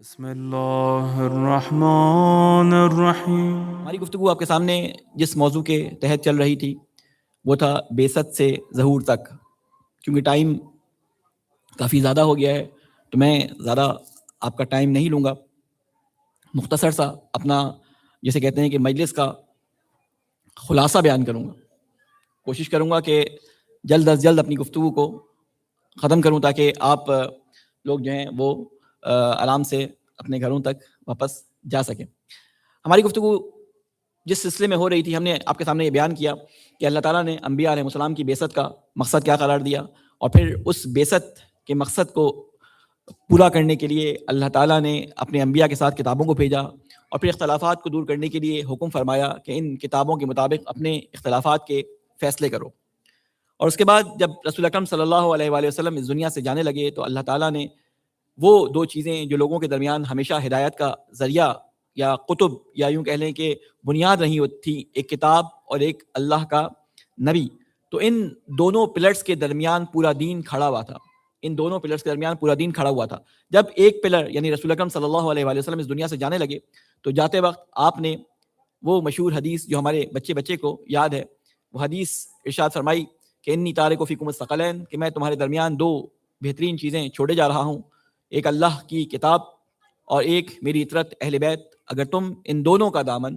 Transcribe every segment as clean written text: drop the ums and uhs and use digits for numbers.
بسم اللہ الرحمن الرحیم۔ ہماری گفتگو آپ کے سامنے جس موضوع کے تحت چل رہی تھی وہ تھا بعثت سے ظہور تک۔ کیونکہ ٹائم کافی زیادہ ہو گیا ہے تو میں زیادہ آپ کا ٹائم نہیں لوں گا، مختصر سا اپنا جسے کہتے ہیں کہ مجلس کا خلاصہ بیان کروں گا۔ کوشش کروں گا کہ جلد از جلد اپنی گفتگو کو ختم کروں تاکہ آپ لوگ جو ہیں وہ آرام سے اپنے گھروں تک واپس جا سکیں۔ ہماری گفتگو جس سلسلے میں ہو رہی تھی، ہم نے آپ کے سامنے یہ بیان کیا کہ اللہ تعالیٰ نے انبیاء علیہ السلام کی بعثت کا مقصد کیا قرار دیا، اور پھر اس بعثت کے مقصد کو پورا کرنے کے لیے اللہ تعالیٰ نے اپنے انبیاء کے ساتھ کتابوں کو بھیجا، اور پھر اختلافات کو دور کرنے کے لیے حکم فرمایا کہ ان کتابوں کے مطابق اپنے اختلافات کے فیصلے کرو۔ اور اس کے بعد جب رسول اکرم صلی اللہ علیہ وآلہ وسلم اس دنیا سے جانے لگے تو اللہ تعالیٰ نے وہ دو چیزیں جو لوگوں کے درمیان ہمیشہ ہدایت کا ذریعہ یا قطب یا یوں کہہ لیں کہ بنیاد رہی تھی، ایک کتاب اور ایک اللہ کا نبی، تو ان دونوں پلرز کے درمیان پورا دین کھڑا ہوا تھا۔ ان دونوں پلرز کے درمیان پورا دین کھڑا ہوا تھا۔ جب ایک پلر یعنی رسول اکرم صلی اللہ علیہ وآلہ وسلم اس دنیا سے جانے لگے تو جاتے وقت آپ نے وہ مشہور حدیث جو ہمارے بچے کو یاد ہے، وہ حدیث ارشاد فرمائی کہ انی تارک فیکم الثقلین، کہ میں تمہارے درمیان دو بہترین چیزیں چھوڑے جا رہا ہوں، ایک اللہ کی کتاب اور ایک میری اطرت اہل بیت۔ اگر تم ان دونوں کا دامن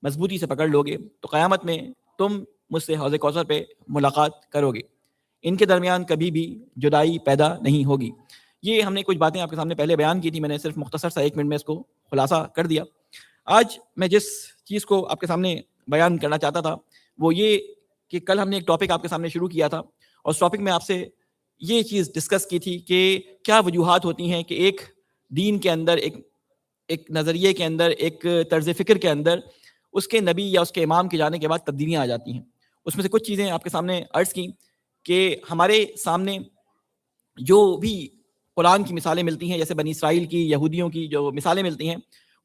مضبوطی سے پکڑ لو گے تو قیامت میں تم مجھ سے حوض کوثر پہ ملاقات کرو گے، ان کے درمیان کبھی بھی جدائی پیدا نہیں ہوگی۔ یہ ہم نے کچھ باتیں آپ کے سامنے پہلے بیان کی تھی، میں نے صرف مختصر سا 1 منٹ میں اس کو خلاصہ کر دیا۔ آج میں جس چیز کو آپ کے سامنے بیان کرنا چاہتا تھا وہ یہ کہ کل ہم نے ایک ٹاپک آپ کے سامنے شروع کیا تھا، اور اس ٹاپک میں آپ سے یہ چیز ڈسکس کی تھی کہ کیا وجوہات ہوتی ہیں کہ ایک دین کے اندر، ایک نظریے کے اندر، ایک طرز فکر کے اندر اس کے نبی یا اس کے امام کے جانے کے بعد تبدیلیاں آ جاتی ہیں۔ اس میں سے کچھ چیزیں آپ کے سامنے عرض کی کہ ہمارے سامنے جو بھی قرآن کی مثالیں ملتی ہیں، جیسے بنی اسرائیل کی، یہودیوں کی جو مثالیں ملتی ہیں،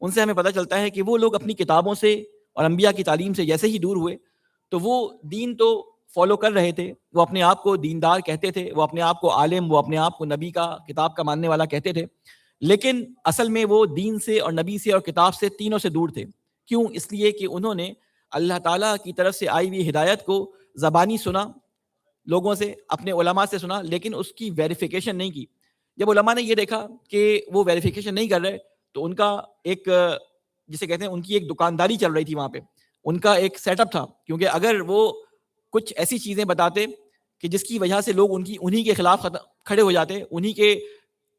ان سے ہمیں پتہ چلتا ہے کہ وہ لوگ اپنی کتابوں سے اور انبیاء کی تعلیم سے جیسے ہی دور ہوئے تو وہ دین تو فالو کر رہے تھے، وہ اپنے آپ کو دیندار کہتے تھے، وہ اپنے آپ کو عالم، وہ اپنے آپ کو نبی کا، کتاب کا ماننے والا کہتے تھے، لیکن اصل میں وہ دین سے اور نبی سے اور کتاب سے تینوں سے دور تھے۔ کیوں؟ اس لیے کہ انہوں نے اللہ تعالیٰ کی طرف سے آئی ہوئی ہدایت کو زبانی سنا، لوگوں سے، اپنے علماء سے سنا، لیکن اس کی ویریفیکیشن نہیں کی۔ جب علماء نے یہ دیکھا کہ وہ ویریفیکیشن نہیں کر رہے تو ان کا ایک جسے کہتے ہیں ان کی ایک دکانداری چل رہی تھی وہاں پہ، ان کا ایک سیٹ اپ تھا، کیونکہ اگر وہ کچھ ایسی چیزیں بتاتے کہ جس کی وجہ سے لوگ انہی کے خلاف کھڑے ہو جاتے، انہی کے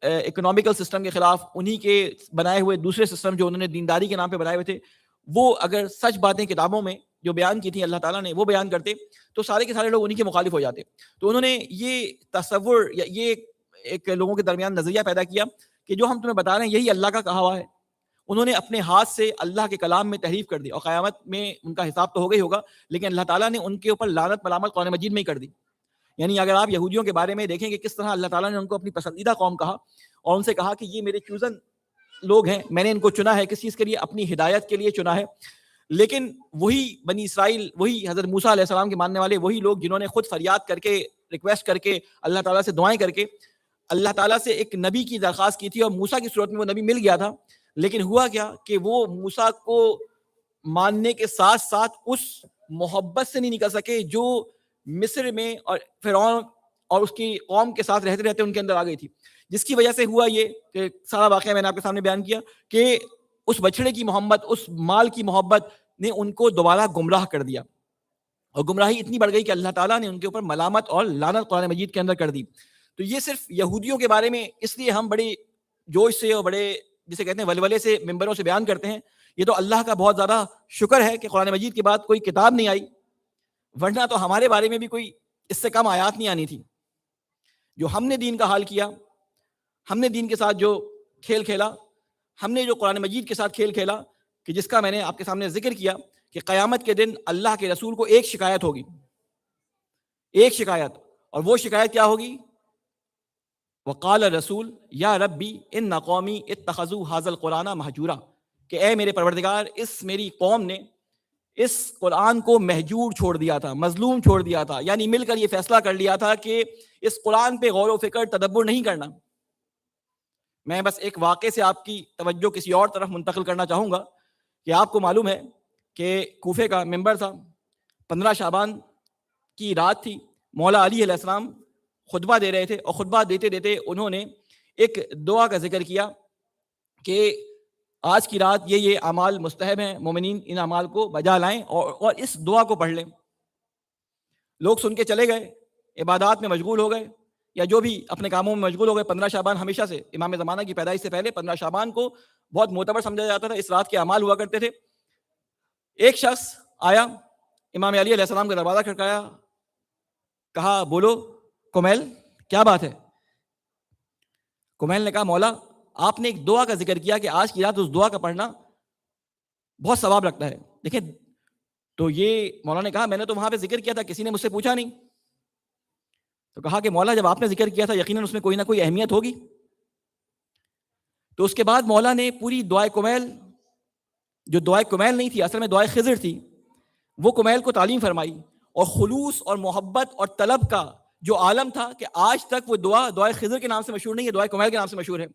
اکنامیکل سسٹم کے خلاف، انہی کے بنائے ہوئے دوسرے سسٹم جو انہوں نے دینداری کے نام پہ بنائے ہوئے تھے، وہ اگر سچ باتیں کتابوں میں جو بیان کی تھیں اللہ تعالیٰ نے وہ بیان کرتے تو سارے کے سارے لوگ انہی کے مخالف ہو جاتے۔ تو انہوں نے یہ تصور یا یہ ایک لوگوں کے درمیان نظریہ پیدا کیا کہ جو ہم تمہیں بتا رہے ہیں یہی اللہ کا کہا ہوا ہے۔ انہوں نے اپنے ہاتھ سے اللہ کے کلام میں تحریف کر دی، اور قیامت میں ان کا حساب تو ہوگا ہی ہوگا، لیکن اللہ تعالیٰ نے ان کے اوپر لعنت ملامت قرآن مجید میں ہی کر دی۔ یعنی اگر آپ یہودیوں کے بارے میں دیکھیں کہ کس طرح اللہ تعالیٰ نے ان کو اپنی پسندیدہ قوم کہا، اور ان سے کہا کہ یہ میرے چوزن لوگ ہیں، میں نے ان کو چنا ہے، کس چیز کے لیے؟ اپنی ہدایت کے لیے چنا ہے۔ لیکن وہی بنی اسرائیل، وہی حضرت موسیٰ علیہ السلام کے ماننے والے، وہی لوگ جنہوں نے خود فریاد کر کے، ریکویسٹ کر کے، اللہ تعالیٰ سے دعائیں کر کے اللہ تعالیٰ سے ایک نبی کی درخواست کی تھی، اور موسیٰ کی صورت میں وہ نبی مل گیا تھا، لیکن ہوا کیا کہ وہ موسیٰ کو ماننے کے ساتھ ساتھ اس محبت سے نہیں نکل سکے جو مصر میں اور فرعون اور اس کی قوم کے ساتھ رہتے رہتے ان کے اندر آ گئی تھی، جس کی وجہ سے ہوا یہ کہ سارا واقعہ میں نے آپ کے سامنے بیان کیا کہ اس بچڑے کی محبت، اس مال کی محبت نے ان کو دوبارہ گمراہ کر دیا، اور گمراہی اتنی بڑھ گئی کہ اللہ تعالیٰ نے ان کے اوپر ملامت اور لعنت قرآن مجید کے اندر کر دی۔ تو یہ صرف یہودیوں کے بارے میں اس لیے ہم بڑے جوش سے اور بڑے جسے کہتے ہیں ولولے سے ممبروں سے بیان کرتے ہیں، یہ تو اللہ کا بہت زیادہ شکر ہے کہ قرآن مجید کے بعد کوئی کتاب نہیں آئی، ورنہ تو ہمارے بارے میں بھی کوئی اس سے کم آیات نہیں آنی تھی۔ جو ہم نے دین کا حال کیا، ہم نے دین کے ساتھ جو کھیل کھیلا، ہم نے جو قرآن مجید کے ساتھ کھیل کھیلا، کہ جس کا میں نے آپ کے سامنے ذکر کیا کہ قیامت کے دن اللہ کے رسول کو ایک شکایت ہوگی، ایک شکایت، اور وہ شکایت کیا ہوگی؟ وقال الرسول یا ربی ان قومی اتخذوا ھذا القرآن مہجورا، کہ اے میرے پروردگار، اس میری قوم نے اس قرآن کو مہجور چھوڑ دیا تھا، مظلوم چھوڑ دیا تھا، یعنی مل کر یہ فیصلہ کر لیا تھا کہ اس قرآن پہ غور و فکر تدبر نہیں کرنا۔ میں بس ایک واقعے سے آپ کی توجہ کسی اور طرف منتقل کرنا چاہوں گا کہ آپ کو معلوم ہے کہ کوفے کا ممبر تھا، 15 شعبان کی رات تھی، مولا علی علیہ السلام خطبہ دے رہے تھے، اور خطبہ دیتے دیتے انہوں نے ایک دعا کا ذکر کیا کہ آج کی رات یہ اعمال مستحب ہیں، مومنین ان اعمال کو بجا لائیں اور اس دعا کو پڑھ لیں۔ لوگ سن کے چلے گئے، عبادات میں مشغول ہو گئے، یا جو بھی اپنے کاموں میں مشغول ہو گئے۔ 15 شعبان ہمیشہ سے امام زمانہ کی پیدائش سے پہلے 15 شعبان کو بہت معتبر سمجھا جاتا تھا، اس رات کے اعمال ہوا کرتے تھے۔ ایک شخص آیا، امام علی علیہ السلام کا دروازہ کھٹکایا، کہا بولو کمیل کیا بات ہے؟ کمیل نے کہا مولا آپ نے ایک دعا کا ذکر کیا کہ آج کی رات اس دعا کا پڑھنا بہت ثواب رکھتا ہے۔ دیکھیں تو یہ مولا نے کہا میں نے تو وہاں پہ ذکر کیا تھا، کسی نے مجھ سے پوچھا نہیں۔ تو کہا کہ مولا جب آپ نے ذکر کیا تھا یقیناً اس میں کوئی نہ کوئی اہمیت ہوگی۔ تو اس کے بعد مولا نے پوری دعائے کمیل، جو دعائے کمیل نہیں تھی اصل میں دعائے خضر تھی، وہ کمیل کو تعلیم فرمائی، اور خلوص اور محبت اور طلب کا جو عالم تھا کہ آج تک وہ دعائے خضر کے نام سے مشہور نہیں ہے، دعائے کمیل کے نام سے مشہور ہے۔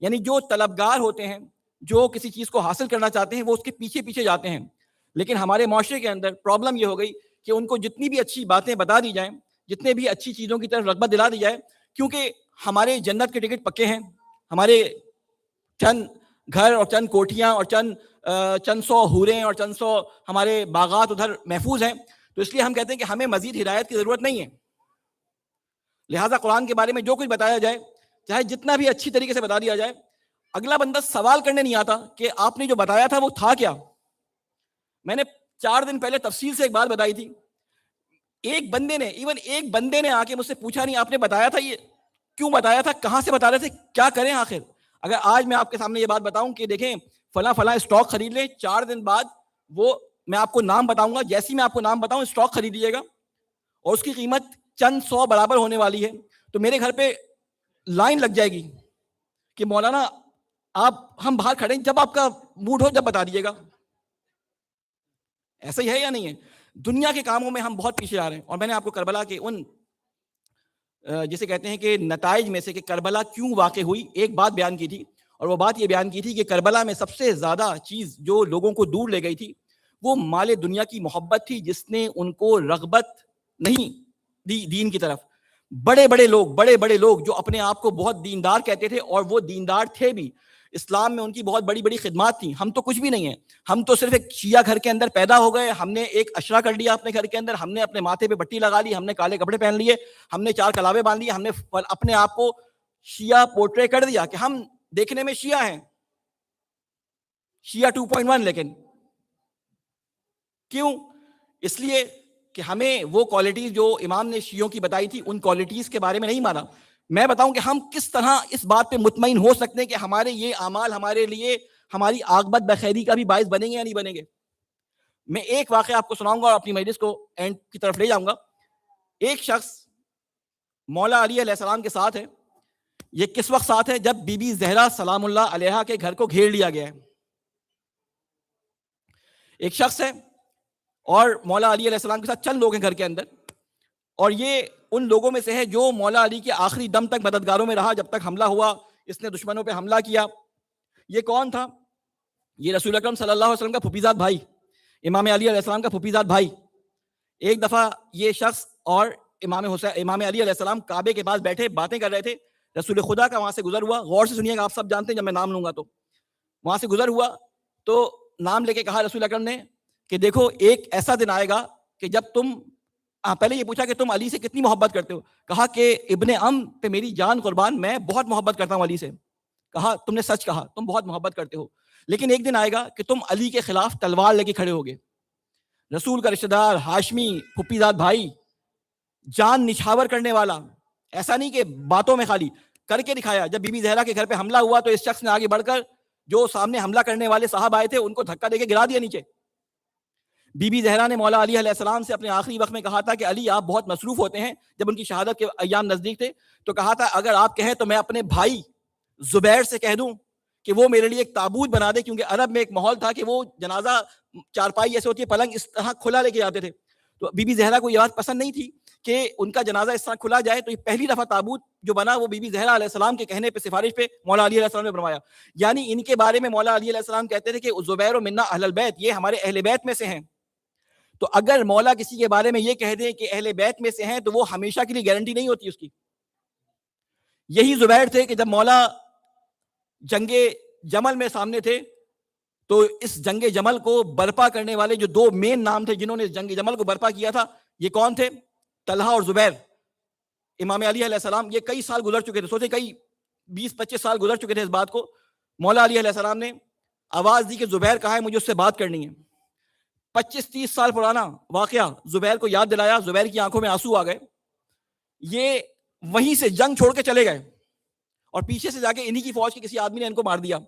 یعنی جو طلبگار ہوتے ہیں، جو کسی چیز کو حاصل کرنا چاہتے ہیں، وہ اس کے پیچھے پیچھے جاتے ہیں۔ لیکن ہمارے معاشرے کے اندر پرابلم یہ ہو گئی کہ ان کو جتنی بھی اچھی باتیں بتا دی جائیں، جتنے بھی اچھی چیزوں کی طرف رغبت دلا دی جائے، کیونکہ ہمارے جنت کے ٹکٹ پکے ہیں، ہمارے چند گھر اور چند کوٹھیاں اور چند سو حوریں اور چند سو ہمارے باغات ادھر محفوظ ہیں، تو اس لیے ہم کہتے ہیں کہ ہمیں مزید ہدایت کی ضرورت نہیں ہے۔ لہٰذا قرآن کے بارے میں جو کچھ بتایا جائے، چاہے جتنا بھی اچھی طریقے سے بتا دیا جائے، اگلا بندہ سوال کرنے نہیں آتا کہ آپ نے جو بتایا تھا وہ تھا کیا۔ میں نے 4 دن پہلے تفصیل سے ایک بات بتائی تھی، ایک بندے نے آ کے مجھ سے پوچھا نہیں آپ نے بتایا تھا، یہ کیوں بتایا تھا، کہاں سے بتا رہے تھے، کیا کریں آخر۔ اگر آج میں آپ کے سامنے یہ بات بتاؤں کہ دیکھیں فلاں اسٹاک خرید لیں، 4 دن بعد وہ میں آپ کو نام بتاؤں گا، جیسی میں آپ کو نام بتاؤں اسٹاک خرید لیجیے گا، اور اس کی قیمت چند سو برابر ہونے والی ہے، تو میرے گھر پہ لائن لگ جائے گی کہ مولانا ہم باہر کھڑے ہیں، جب آپ کا موڈ ہو جب بتا دیجیے گا۔ ایسا ہی ہے یا نہیں ہے؟ دنیا کے کاموں میں ہم بہت پیچھے آ رہے ہیں، اور میں نے آپ کو کربلا کے ان جسے کہتے ہیں کہ نتائج میں سے کہ کربلا کیوں واقع ہوئی ایک بات بیان کی تھی، اور وہ بات یہ بیان کی تھی کہ کربلا میں سب سے زیادہ چیز جو لوگوں کو دور لے گئی تھی وہ مال دنیا کی محبت تھی، جس نے ان کو رغبت نہیں دی دین کی طرف۔ بڑے بڑے لوگ جو اپنے آپ کو بہت دیندار کہتے تھے، اور وہ دیندار تھے بھی، اسلام میں ان کی بہت بڑی بڑی خدمات تھیں۔ ہم تو کچھ بھی نہیں ہیں، ہم تو صرف ایک شیعہ گھر کے اندر پیدا ہو گئے، ہم نے ایک اشرا کر لیا اپنے گھر کے اندر، ہم نے اپنے ماتھے پہ پٹی لگا لی، ہم نے کالے کپڑے پہن لیے، ہم نے 4 کلابے باندھ لیے، ہم نے اپنے آپ کو شیعہ پورٹری کر دیا کہ ہم دیکھنے میں شیعہ ہیں، شیعہ 2.1۔ لیکن کیوں؟ اس لیے کہ ہمیں وہ کوالٹیز جو امام نے شیعوں کی بتائی تھی ان کوالٹیز کے بارے میں نہیں مانا۔ میں بتاؤں کہ ہم کس طرح اس بات پہ مطمئن ہو سکتے ہیں کہ ہمارے یہ اعمال ہمارے لیے ہماری عاقبت بخیری کا بھی باعث بنیں گے یا نہیں بنیں گے۔ میں ایک واقعہ آپ کو سناؤں گا اور اپنی مجلس کو اینڈ کی طرف لے جاؤں گا۔ ایک شخص مولا علی علیہ السلام کے ساتھ ہے، یہ کس وقت ساتھ ہے؟ جب بی بی زہرا سلام اللہ علیہا کے گھر کو گھیر لیا گیا ہے۔ ایک شخص ہے اور مولا علی علیہ السلام کے ساتھ چند لوگ ہیں گھر کے اندر، اور یہ ان لوگوں میں سے ہے جو مولا علی کے آخری دم تک مددگاروں میں رہا، جب تک حملہ ہوا اس نے دشمنوں پہ حملہ کیا۔ یہ کون تھا؟ یہ رسول اکرم صلی اللہ علیہ وسلم کا پھوپھیزاد بھائی، امام علی علیہ السلام کا پھوپھیزاد بھائی۔ ایک دفعہ یہ شخص اور امام علی علیہ السلام کعبے کے پاس بیٹھے باتیں کر رہے تھے، رسول خدا کا وہاں سے گزر ہوا۔ غور سے سنیے گا، آپ سب جانتے ہیں جب میں نام لوں گا تو وہاں سے گزر ہوا تو نام لے کے کہا رسول اکرم نے کہ دیکھو ایک ایسا دن آئے گا کہ جب تم پہلے یہ پوچھا کہ تم علی سے کتنی محبت کرتے ہو، کہا کہ ابن ام پہ میری جان قربان، میں بہت محبت کرتا ہوں علی سے۔ کہا تم نے سچ کہا، تم بہت محبت کرتے ہو، لیکن ایک دن آئے گا کہ تم علی کے خلاف تلوار لے کے کھڑے ہوگے۔ رسول کا رشتہ دار، ہاشمی پھوپھیزاد بھائی، جان نچھاور کرنے والا، ایسا نہیں کہ باتوں میں خالی کر کے دکھایا۔ جب بی بی زہرا کے گھر پہ حملہ ہوا تو اس شخص نے آگے بڑھ کر جو سامنے حملہ کرنے والے صاحب آئے تھے ان کو دھکا دے کے گرا دیا نیچے۔ بی بی زہرا نے مولا علی علیہ السلام سے اپنے آخری وقت میں کہا تھا کہ علی آپ بہت مصروف ہوتے ہیں، جب ان کی شہادت کے ایام نزدیک تھے تو کہا تھا اگر آپ کہیں تو میں اپنے بھائی زبیر سے کہہ دوں کہ وہ میرے لیے ایک تابوت بنا دے، کیونکہ عرب میں ایک ماحول تھا کہ وہ جنازہ چارپائی ایسے ہوتی ہے پلنگ اس طرح کھلا لے کے جاتے تھے۔ تو بی بی زہرا کو یہ بات پسند نہیں تھی کہ ان کا جنازہ اس طرح کھلا جائے تو یہ پہلی دفعہ تابوت جو بنا وہ بی بی زہرا علیہ السلام کے کہنے پہ سفارش پہ مولا علی علیہ السلام نے بنوایا. یعنی ان کے بارے میں مولا علی علیہ السلام کہتے تھے کہ زبیر منا اہل البیت, یہ ہمارے اہل بیت میں سے ہیں. تو اگر مولا کسی کے بارے میں یہ کہہ دیں کہ اہل بیت میں سے ہیں تو وہ ہمیشہ کے لیے گارنٹی نہیں ہوتی اس کی. یہی زبیر تھے کہ جب مولا جنگ جمل میں سامنے تھے تو اس جنگ جمل کو برپا کرنے والے جو دو مین نام تھے جنہوں نے جنگ جمل کو برپا کیا تھا, یہ کون تھے؟ طلحہ اور زبیر. امام علی علیہ السلام, یہ کئی سال گزر چکے تھے, سوچے کئی 20-25 سال گزر چکے تھے اس بات کو. مولا علی علیہ السلام نے آواز دی کہ زبیر کہاں ہے, مجھے اس سے بات کرنی ہے. 25-30 سال پرانا واقعہ زبیر کو یاد دلایا. زبیر کی آنکھوں میں آنسو آ گئے. یہ وہیں سے جنگ چھوڑ کے چلے گئے اور پیچھے سے جا کے انہی کی فوج کے کسی آدمی نے ان کو مار دیا.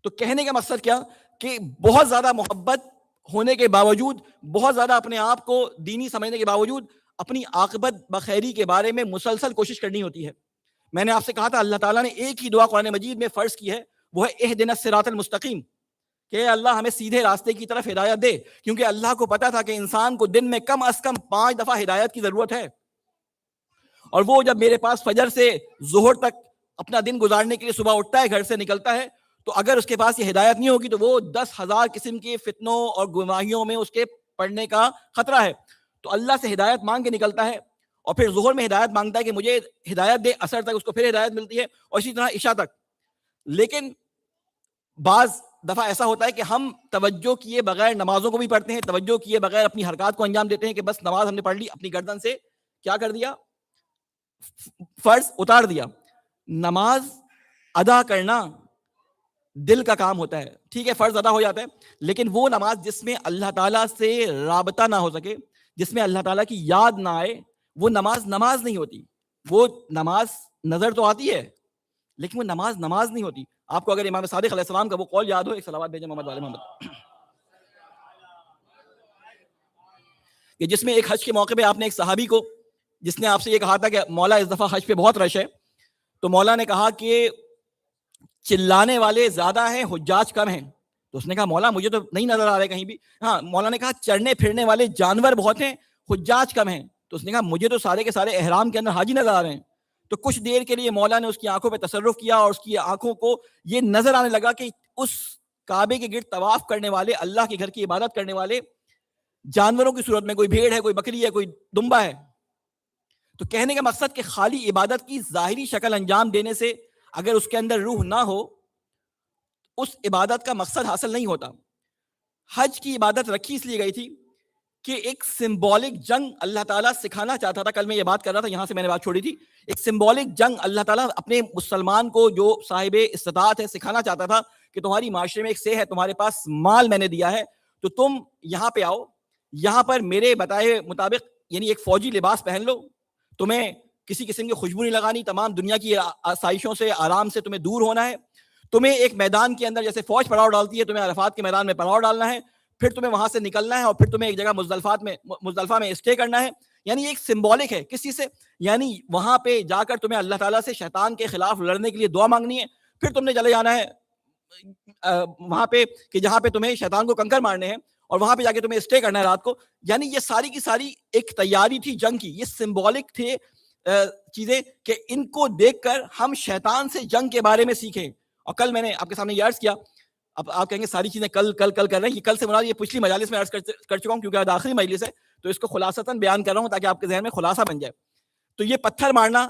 تو کہنے کا مقصد کیا کہ بہت زیادہ محبت ہونے کے باوجود, بہت زیادہ اپنے آپ کو دینی سمجھنے کے باوجود اپنی عاقبت بخیری کے بارے میں مسلسل کوشش کرنی ہوتی ہے. میں نے آپ سے کہا تھا اللہ تعالیٰ نے ایک ہی دعا قرآن مجید میں فرض کی ہے, وہ ہے اہدنا الصراط المستقیم, کہ اللہ ہمیں سیدھے راستے کی طرف ہدایت دے. کیونکہ اللہ کو پتا تھا کہ انسان کو دن میں کم از کم 5 دفعہ ہدایت کی ضرورت ہے. اور وہ جب میرے پاس فجر سے ظہر تک اپنا دن گزارنے کے لیے صبح اٹھتا ہے, گھر سے نکلتا ہے, تو اگر اس کے پاس یہ ہدایت نہیں ہوگی تو وہ 10,000 قسم کے فتنوں اور گمراہیوں میں اس کے پڑنے کا خطرہ ہے. تو اللہ سے ہدایت مانگ کے نکلتا ہے اور پھر ظہر میں ہدایت مانگتا ہے کہ مجھے ہدایت دے, اثر تک اس کو پھر ہدایت ملتی ہے, اور اسی طرح عشاء تک. لیکن بعض دفعہ ایسا ہوتا ہے کہ ہم توجہ کیے بغیر نمازوں کو بھی پڑھتے ہیں, توجہ کیے بغیر اپنی حرکات کو انجام دیتے ہیں کہ بس نماز ہم نے پڑھ لی, اپنی گردن سے کیا کر دیا, فرض اتار دیا. نماز ادا کرنا دل کا کام ہوتا ہے, ٹھیک ہے, فرض ادا ہو جاتا ہے, لیکن وہ نماز جس میں اللہ تعالیٰ سے رابطہ نہ ہو سکے, جس میں اللہ تعالیٰ کی یاد نہ آئے, وہ نماز نماز نہیں ہوتی. وہ نماز نظر تو آتی ہے لیکن وہ نماز نماز نہیں ہوتی. آپ کو اگر امام صادق علیہ السلام کا وہ قول یاد ہو, ایک صلوات بھیجیں محمد والے محمد, کہ جس میں ایک حج کے موقع پہ آپ نے ایک صحابی کو, جس نے آپ سے یہ کہا تھا کہ مولا اس دفعہ حج پہ بہت رش ہے, تو مولا نے کہا کہ چلانے والے زیادہ ہیں, حجاج کم ہیں. تو اس نے کہا مولا مجھے تو نہیں نظر آ رہے کہیں بھی. ہاں, مولا نے کہا چڑھنے پھرنے والے جانور بہت ہیں, حجاج کم ہیں. تو اس نے کہا مجھے تو سارے کے سارے احرام کے اندر حاجی نظر آ رہے ہیں. تو کچھ دیر کے لیے مولا نے اس کی آنکھوں پہ تصرف کیا اور اس کی آنکھوں کو یہ نظر آنے لگا کہ اس کعبے کے گرد طواف کرنے والے, اللہ کے گھر کی عبادت کرنے والے جانوروں کی صورت میں, کوئی بھیڑ ہے, کوئی بکری ہے, کوئی دمبا ہے. تو کہنے کا مقصد کہ خالی عبادت کی ظاہری شکل انجام دینے سے اگر اس کے اندر روح نہ ہو, اس عبادت کا مقصد حاصل نہیں ہوتا. حج کی عبادت رکھی اس لیے گئی تھی کہ ایک سمبولک جنگ اللہ تعالیٰ سکھانا چاہتا تھا. کل میں یہ بات کر رہا تھا, یہاں سے میں نے بات چھوڑی تھی. ایک سمبولک جنگ اللہ تعالیٰ اپنے مسلمان کو جو صاحب استطاعت ہے سکھانا چاہتا تھا کہ تمہاری معاشرے میں ایک سے ہے, تمہارے پاس مال میں نے دیا ہے, تو تم یہاں پہ آؤ, یہاں پر میرے بتائے مطابق یعنی ایک فوجی لباس پہن لو, تمہیں کسی قسم کی خوشبو نہیں لگانی, تمام دنیا کی آسائشوں سے آرام سے تمہیں دور ہونا ہے, تمہیں ایک میدان کے اندر جیسے فوج پڑاؤ ڈالتی ہے, تمہیں عرفات کے میدان میں پڑاؤ ڈالنا ہے, پھر تمہیں وہاں سے نکلنا ہے اور پھر تمہیں ایک جگہ مزدلفہ میں اسٹے کرنا ہے. یعنی ایک سمبولک ہے کسی سے, یعنی وہاں پہ جا کر تمہیں اللہ تعالیٰ سے شیطان کے خلاف لڑنے کے لیے دعا مانگنی ہے, پھر تم نے چلے جانا ہے وہاں پہ کہ جہاں پہ تمہیں شیطان کو کنکر مارنے ہیں, اور وہاں پہ جا کے تمہیں اسٹے کرنا ہے رات کو. یعنی یہ ساری کی ساری ایک تیاری تھی جنگ کی, یہ سمبولک تھے چیزیں کہ ان کو دیکھ کر ہم شیطان سے جنگ کے بارے میں سیکھیں. اور کل میں نے آپ کے سامنے یہ عرض کیا, اب آپ کہیں گے ساری چیزیں کل کل کل کر رہے ہیں, یہ کل سے مراد یہ پچھلی مجالس میں عرض کر چکا ہوں کیونکہ آج آخری مجلس ہے, تو اس کو خلاصتاً بیان کر رہا ہوں تاکہ آپ کے ذہن میں خلاصہ بن جائے. تو یہ پتھر مارنا,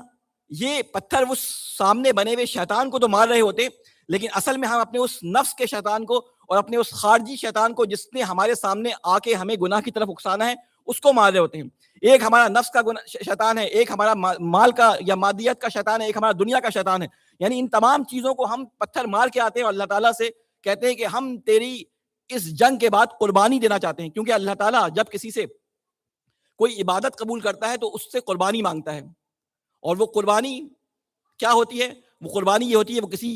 یہ پتھر وہ سامنے بنے ہوئے شیطان کو تو مار رہے ہوتے, لیکن اصل میں ہم اپنے اس نفس کے شیطان کو اور اپنے اس خارجی شیطان کو جس نے ہمارے سامنے آ کے ہمیں گناہ کی طرف اکسانا ہے اس کو مار رہے ہوتے ہیں. ایک ہمارا نفس کا شیطان ہے, ایک ہمارا مال کا یا مادیت کا شیطان ہے, ایک ہمارا دنیا کا شیطان ہے. یعنی ان تمام چیزوں کو ہم پتھر مار کے آتے ہیں اور اللہ تعالیٰ سے کہتے ہیں کہ ہم تیری اس جنگ کے بعد قربانی دینا چاہتے ہیں. کیونکہ اللہ تعالیٰ جب کسی سے کوئی عبادت قبول کرتا ہے تو اس سے قربانی مانگتا ہے, اور وہ قربانی کیا ہوتی ہے؟ وہ قربانی یہ ہوتی ہے, وہ کسی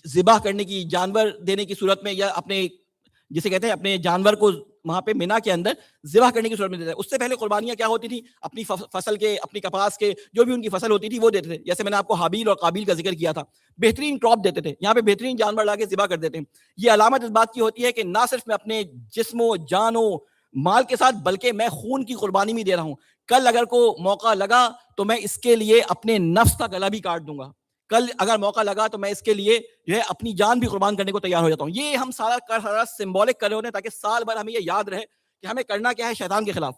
ذبح کرنے کی, جانور دینے کی صورت میں, یا اپنے جسے کہتے ہیں اپنے جانور کو وہاں پہ مینا کے اندر ذبح کرنے کی صورت میں دیتے ہیں. اس سے پہلے قربانیاں کیا ہوتی تھیں؟ اپنی فصل کے, اپنی کپاس کے, جو بھی ان کی فصل ہوتی تھی وہ دیتے تھے. جیسے میں نے آپ کو حابیل اور قابیل کا ذکر کیا تھا, بہترین کراپ دیتے تھے, یہاں پہ بہترین جانور لا کے ذبح کر دیتے ہیں. یہ علامت اس بات کی ہوتی ہے کہ نہ صرف میں اپنے جسم و جان و مال کے ساتھ بلکہ میں خون کی قربانی بھی دے رہا ہوں. کل اگر کو موقع لگا تو میں اس کے لیے اپنے نفس کا گلا بھی کاٹ دوں گا. کل اگر موقع لگا تو میں اس کے لیے جو ہے اپنی جان بھی قربان کرنے کو تیار ہو جاتا ہوں. یہ ہم سارا سمبولک کر رہے ہوتے ہیں تاکہ سال بھر ہمیں یہ یاد رہے کہ ہمیں کرنا کیا ہے شیطان کے خلاف.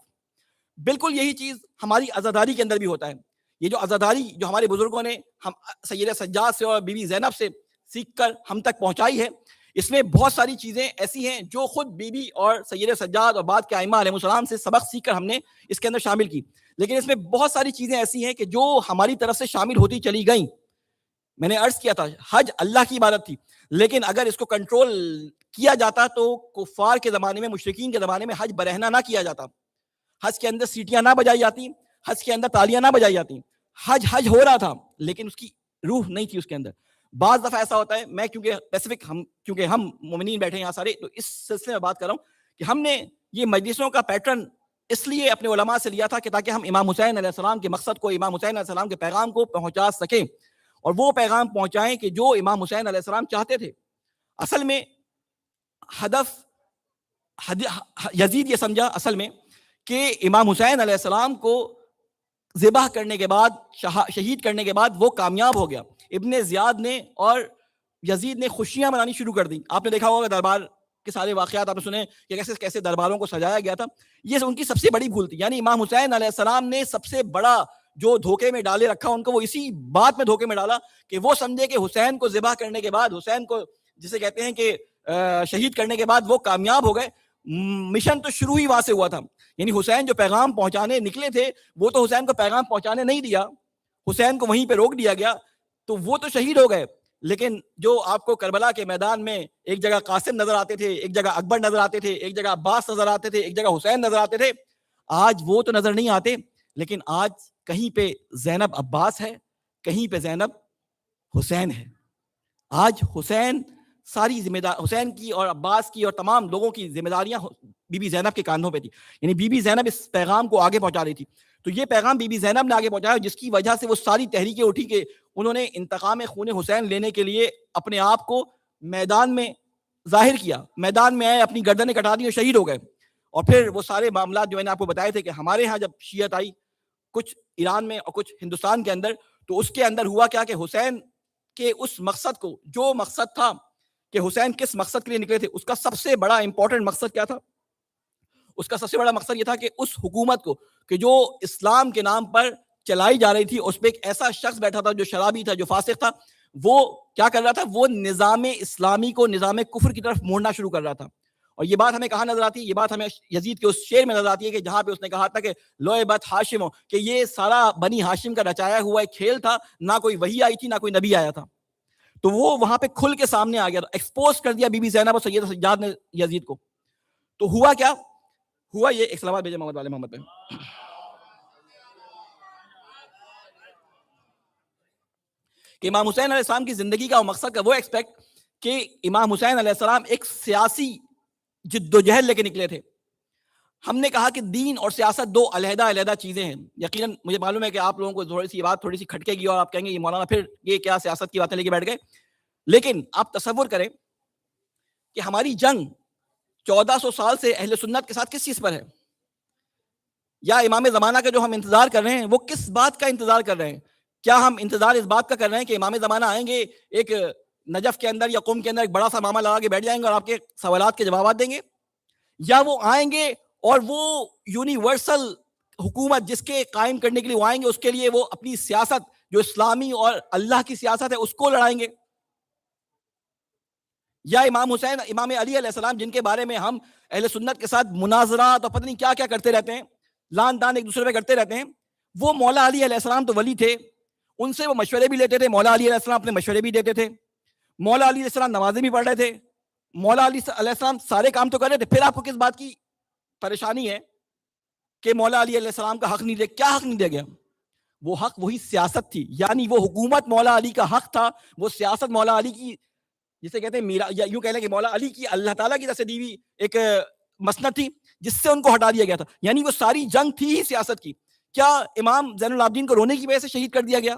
بالکل یہی چیز ہماری عزاداری کے اندر بھی ہوتا ہے. یہ جو عزاداری جو ہمارے بزرگوں نے ہم سید سجاد سے اور بی بی زینب سے سیکھ کر ہم تک پہنچائی ہے, اس میں بہت ساری چیزیں ایسی ہیں جو خود بی بی اور سید سجاد اور بعد کے ائمہ علیہ السلام سے سبق سیکھ کر ہم نے اس کے اندر شامل کی. لیکن اس میں بہت ساری چیزیں ایسی ہیں کہ جو ہماری طرف سے شامل ہوتی چلی گئیں. میں نے عرض کیا تھا حج اللہ کی عبادت تھی, لیکن اگر اس کو کنٹرول کیا جاتا تو کفار کے زمانے میں, مشرکین کے زمانے میں حج برہنہ نہ کیا جاتا, حج کے اندر سیٹیاں نہ بجائی جاتی, حج کے اندر تالیاں نہ بجائی جاتی. حج ہو رہا تھا لیکن اس کی روح نہیں تھی اس کے اندر. بعض دفعہ ایسا ہوتا ہے, میں کیونکہ ہم مومنین بیٹھے ہیں یہاں سارے, تو اس سلسلے میں بات کر رہا ہوں کہ ہم نے یہ مجلسوں کا پیٹرن اس لیے اپنے علماء سے لیا تھا کہ تاکہ ہم امام حسین علیہ السلام کے مقصد کو, امام حسین علیہ السلام کے پیغام کو پہنچا سکیں, اور وہ پیغام پہنچائیں کہ جو امام حسین علیہ السلام چاہتے تھے. اصل میں ہدف یزید یہ سمجھا اصل میں کہ امام حسین علیہ السلام کو ذبح کرنے کے بعد, شہید کرنے کے بعد وہ کامیاب ہو گیا. ابن زیاد نے اور یزید نے خوشیاں منانی شروع کر دی. آپ نے دیکھا ہوگا دربار کے سارے واقعات آپ نے سنے کہ کیسے کیسے درباروں کو سجایا گیا تھا. یہ ان کی سب سے بڑی بھول تھی. یعنی امام حسین علیہ السلام نے سب سے بڑا جو دھوکے میں ڈالے رکھا ان کو, وہ اسی بات میں دھوکے میں ڈالا کہ وہ سمجھے کہ حسین کو ذبح کرنے کے بعد, حسین کو جسے کہتے ہیں کہ شہید کرنے کے بعد وہ کامیاب ہو گئے. مشن تو شروع ہی وہاں سے ہوا تھا. یعنی حسین جو پیغام پہنچانے نکلے تھے وہ تو حسین کو پیغام پہنچانے نہیں دیا, حسین کو وہیں پہ روک دیا گیا, تو وہ تو شہید ہو گئے. لیکن جو آپ کو کربلا کے میدان میں ایک جگہ قاسم نظر آتے تھے, ایک جگہ اکبر نظر آتے تھے, ایک جگہ عباس نظر آتے تھے, ایک جگہ حسین نظر آتے تھے, آج وہ تو نظر نہیں آتے. لیکن آج کہیں پہ زینب عباس ہے, کہیں پہ زینب حسین ہے. آج حسین ساری ذمہ دار حسین کی اور عباس کی اور تمام لوگوں کی ذمہ داریاں بی بی زینب کے کاندھوں پہ تھی. یعنی بی بی زینب اس پیغام کو آگے پہنچا رہی تھی. تو یہ پیغام بی بی زینب نے آگے پہنچایا, جس کی وجہ سے وہ ساری تحریکیں اٹھی کہ انہوں نے انتقام خون حسین لینے کے لیے اپنے آپ کو میدان میں ظاہر کیا, میدان میں آئے, اپنی گردنیں کٹا دی اور شہید ہو گئے. اور پھر وہ سارے معاملات جو میں نے آپ کو بتائے تھے کہ ہمارے ہاں جب شیعت آئی, کچھ ایران میں اور کچھ ہندوستان کے اندر, تو اس کے اندر ہوا کیا کہ حسین کے اس مقصد کو, جو مقصد تھا کہ حسین کس مقصد کے لیے نکلے تھے, اس کا سب سے بڑا امپورٹنٹ مقصد کیا تھا؟ اس کا سب سے بڑا مقصد یہ تھا کہ اس حکومت کو کہ جو اسلام کے نام پر چلائی جا رہی تھی, اس پہ ایک ایسا شخص بیٹھا تھا جو شرابی تھا, جو فاسق تھا, وہ کیا کر رہا تھا, وہ نظام اسلامی کو نظام کفر کی طرف موڑنا شروع کر رہا تھا. اور یہ بات ہمیں کہاں نظر آتی ہے؟ یہ بات ہمیں یزید کے اس شعر میں نظر آتی ہے کہ جہاں پہ اس نے کہا تھا کہ لوعبت ہاشم, کہ یہ سارا بنی ہاشم کا رچایا ہوا ایک کھیل تھا, نہ کوئی وحی آئی تھی, نہ کوئی نبی آیا تھا. تو وہ وہاں پہ کھل کے سامنے آ گیا, ایکسپوز کر دیا بی بی زینب اور سید سجاد نے یزید کو. تو ہوا کیا ہوا, یہ ایک سلام بھیجے محمد والے محمد پہ. کہ امام حسین علیہ السلام کی زندگی کا مقصد کا وہ ایکسپیکٹ کہ امام حسین علیہ السلام ایک سیاسی جد و جہد لے کے نکلے تھے. ہم نے کہا کہ دین اور سیاست دو علیحدہ علیحدہ چیزیں ہیں. یقیناً مجھے معلوم ہے کہ آپ لوگوں کو یہ بات تھوڑی سی کھٹکے گی اور آپ کہیں گے یہ مولانا پھر یہ کیا سیاست کی باتیں لے کے بیٹھ گئے. لیکن آپ تصور کریں کہ ہماری جنگ 1400 سال سے اہل سنت کے ساتھ کس چیز پر ہے, یا امام زمانہ کا جو ہم انتظار کر رہے ہیں وہ کس بات کا انتظار کر رہے ہیں؟ کیا ہم انتظار اس بات کا کر رہے ہیں کہ امام زمانہ آئیں گے, ایک نجف کے اندر یا قم کے اندر ایک بڑا سا معاملہ لگا کے بیٹھ جائیں گے اور آپ کے سوالات کے جوابات دیں گے, یا وہ آئیں گے اور وہ یونیورسل حکومت جس کے قائم کرنے کے لیے وہ آئیں گے, اس کے لیے وہ اپنی سیاست جو اسلامی اور اللہ کی سیاست ہے اس کو لڑائیں گے؟ یا امام حسین, امام علی علیہ السلام, جن کے بارے میں ہم اہل سنت کے ساتھ مناظرات اور پتہ نہیں کیا کیا کرتے رہتے ہیں, لان دان ایک دوسرے پہ کرتے رہتے ہیں, وہ مولا علی علیہ السلام تو ولی تھے, ان سے وہ مشورے بھی لیتے تھے, مولا علی علیہ السلام اپنے مشورے بھی دیتے تھے, مولا علی علیہ السلام نمازیں بھی پڑھ رہے تھے, مولا علی علیہ السلام سارے کام تو کر رہے تھے. پھر آپ کو کس بات کی پریشانی ہے کہ مولا علی علیہ السلام کا حق نہیں دیا؟ کیا حق نہیں دیا گیا؟ وہ حق وہی سیاست تھی. یعنی وہ حکومت مولا علی کا حق تھا, وہ سیاست مولا علی کی, جسے کہتے ہیں میرا, یا یوں کہہ لیں کہ مولا علی کی اللہ تعالیٰ کی طرف سے دی ہوئی ایک مسند تھی جس سے ان کو ہٹا دیا گیا تھا. یعنی وہ ساری جنگ تھی ہی سیاست کی. کیا امام زین العابدین کو رونے کی وجہ سے شہید کر دیا گیا؟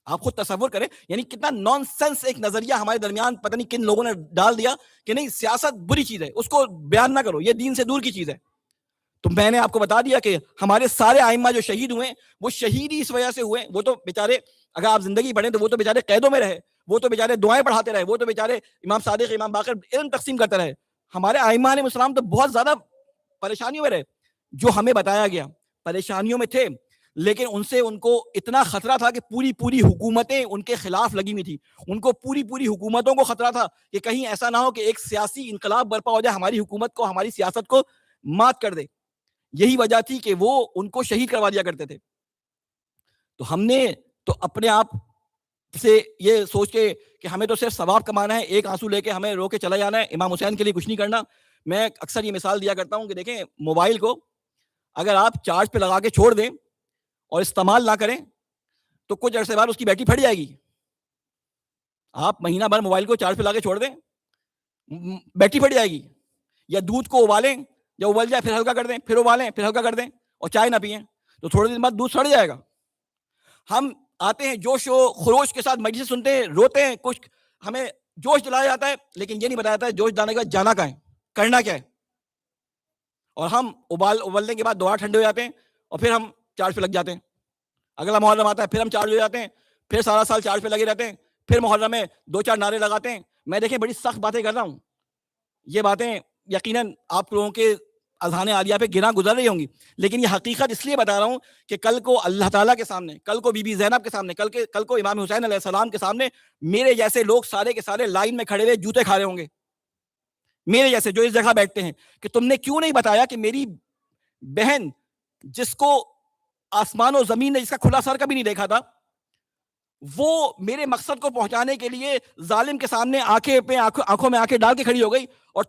آپ خود تصور کریں, یعنی کتنا نان سینس ایک نظریہ ہمارے درمیان پتہ نہیں کن لوگوں نے ڈال دیا کہ نہیں سیاست بری چیز ہے, اس کو بیان نہ کرو, یہ دین سے دور کی چیز ہے. تو میں نے آپ کو بتا دیا کہ ہمارے سارے ائمہ جو شہید ہوئے وہ شہید ہی اس وجہ سے ہوئے. وہ تو بیچارے, اگر آپ زندگی پڑھیں تو وہ تو بیچارے قیدوں میں رہے, وہ تو بیچارے دعائیں پڑھاتے رہے, وہ تو بیچارے امام صادق, امام باقر علم تقسیم کرتے رہے. ہمارے ائمہ علیہ السلام تو بہت زیادہ پریشانیوں میں رہے. جو ہمیں بتایا گیا پریشانیوں میں تھے, لیکن ان سے ان کو اتنا خطرہ تھا کہ پوری حکومتیں ان کے خلاف لگی ہوئی تھی. ان کو پوری حکومتوں کو خطرہ تھا کہ کہیں ایسا نہ ہو کہ ایک سیاسی انقلاب برپا ہو جائے, ہماری حکومت کو, ہماری سیاست کو مات کر دے. یہی وجہ تھی کہ وہ ان کو شہید کروا دیا کرتے تھے. تو ہم نے تو اپنے آپ سے یہ سوچ کے کہ ہمیں تو صرف ثواب کمانا ہے, ایک آنسو لے کے ہمیں رو کے چلا جانا ہے, امام حسین کے لیے کچھ نہیں کرنا. میں اکثر یہ مثال دیا کرتا ہوں کہ دیکھیں, موبائل کو اگر آپ چارج پہ لگا کے چھوڑ دیں اور استعمال نہ کریں تو کچھ عرصے بعد اس کی بیٹری پھٹ جائے گی. آپ مہینہ بھر موبائل کو چارج پہ لگا کے چھوڑ دیں, بیٹری پھٹ جائے گی. یا دودھ کو ابالیں, جب ابل جائے پھر ہلکا کر دیں, پھر ابالیں, پھر ہلکا کر دیں, اور چائے نہ پئیں تو تھوڑے دن بعد دودھ سڑ جائے گا. ہم آتے ہیں جوش و خروش کے ساتھ مجلس سنتے ہیں, روتے ہیں, کچھ ہمیں جوش دلایا جاتا ہے, لیکن یہ نہیں بتایا جاتا ہے جوش دلانے کا جانا کہاں ہے, کرنا کیا ہے. اور ہم ابلنے کے بعد دوبارہ ٹھنڈے ہو جاتے ہیں اور پھر ہم چارج پہ لگ جاتے ہیں. اگلا محرم آتا ہے پھر ہم چارج ہو جاتے ہیں, پھر سارا سال چارج پہ لگے رہتے ہیں, پھر محرم میں 2-4 نعرے لگاتے ہیں. میں دیکھیں بڑی سخت باتیں کر رہا ہوں, یہ باتیں یقیناً آپ لوگوں کے اذہان عالیہ پہ گراں گزر رہی ہوں گی, لیکن یہ حقیقت اس لیے بتا رہا ہوں کہ کل کو اللہ تعالیٰ کے سامنے, کل کو بی بی زینب کے سامنے, کل کو امام حسین علیہ السلام کے سامنے میرے جیسے لوگ سارے کے سارے لائن میں کھڑے ہوئے جوتے کھا رہے ہوں گے, میرے جیسے جو اس جگہ بیٹھتے ہیں, کہ تم نے کیوں نہیں بتایا کہ میری بہن جس کو آسمان و زمین نے, جس کا کھلا سر کبھی نہیں دیکھا تھا, وہ میرے مقصد کو پہنچانے کے لیے ظالم کے سامنے آنکھوں میں آنکھیں ڈال کے کھڑی ہو گئی, اور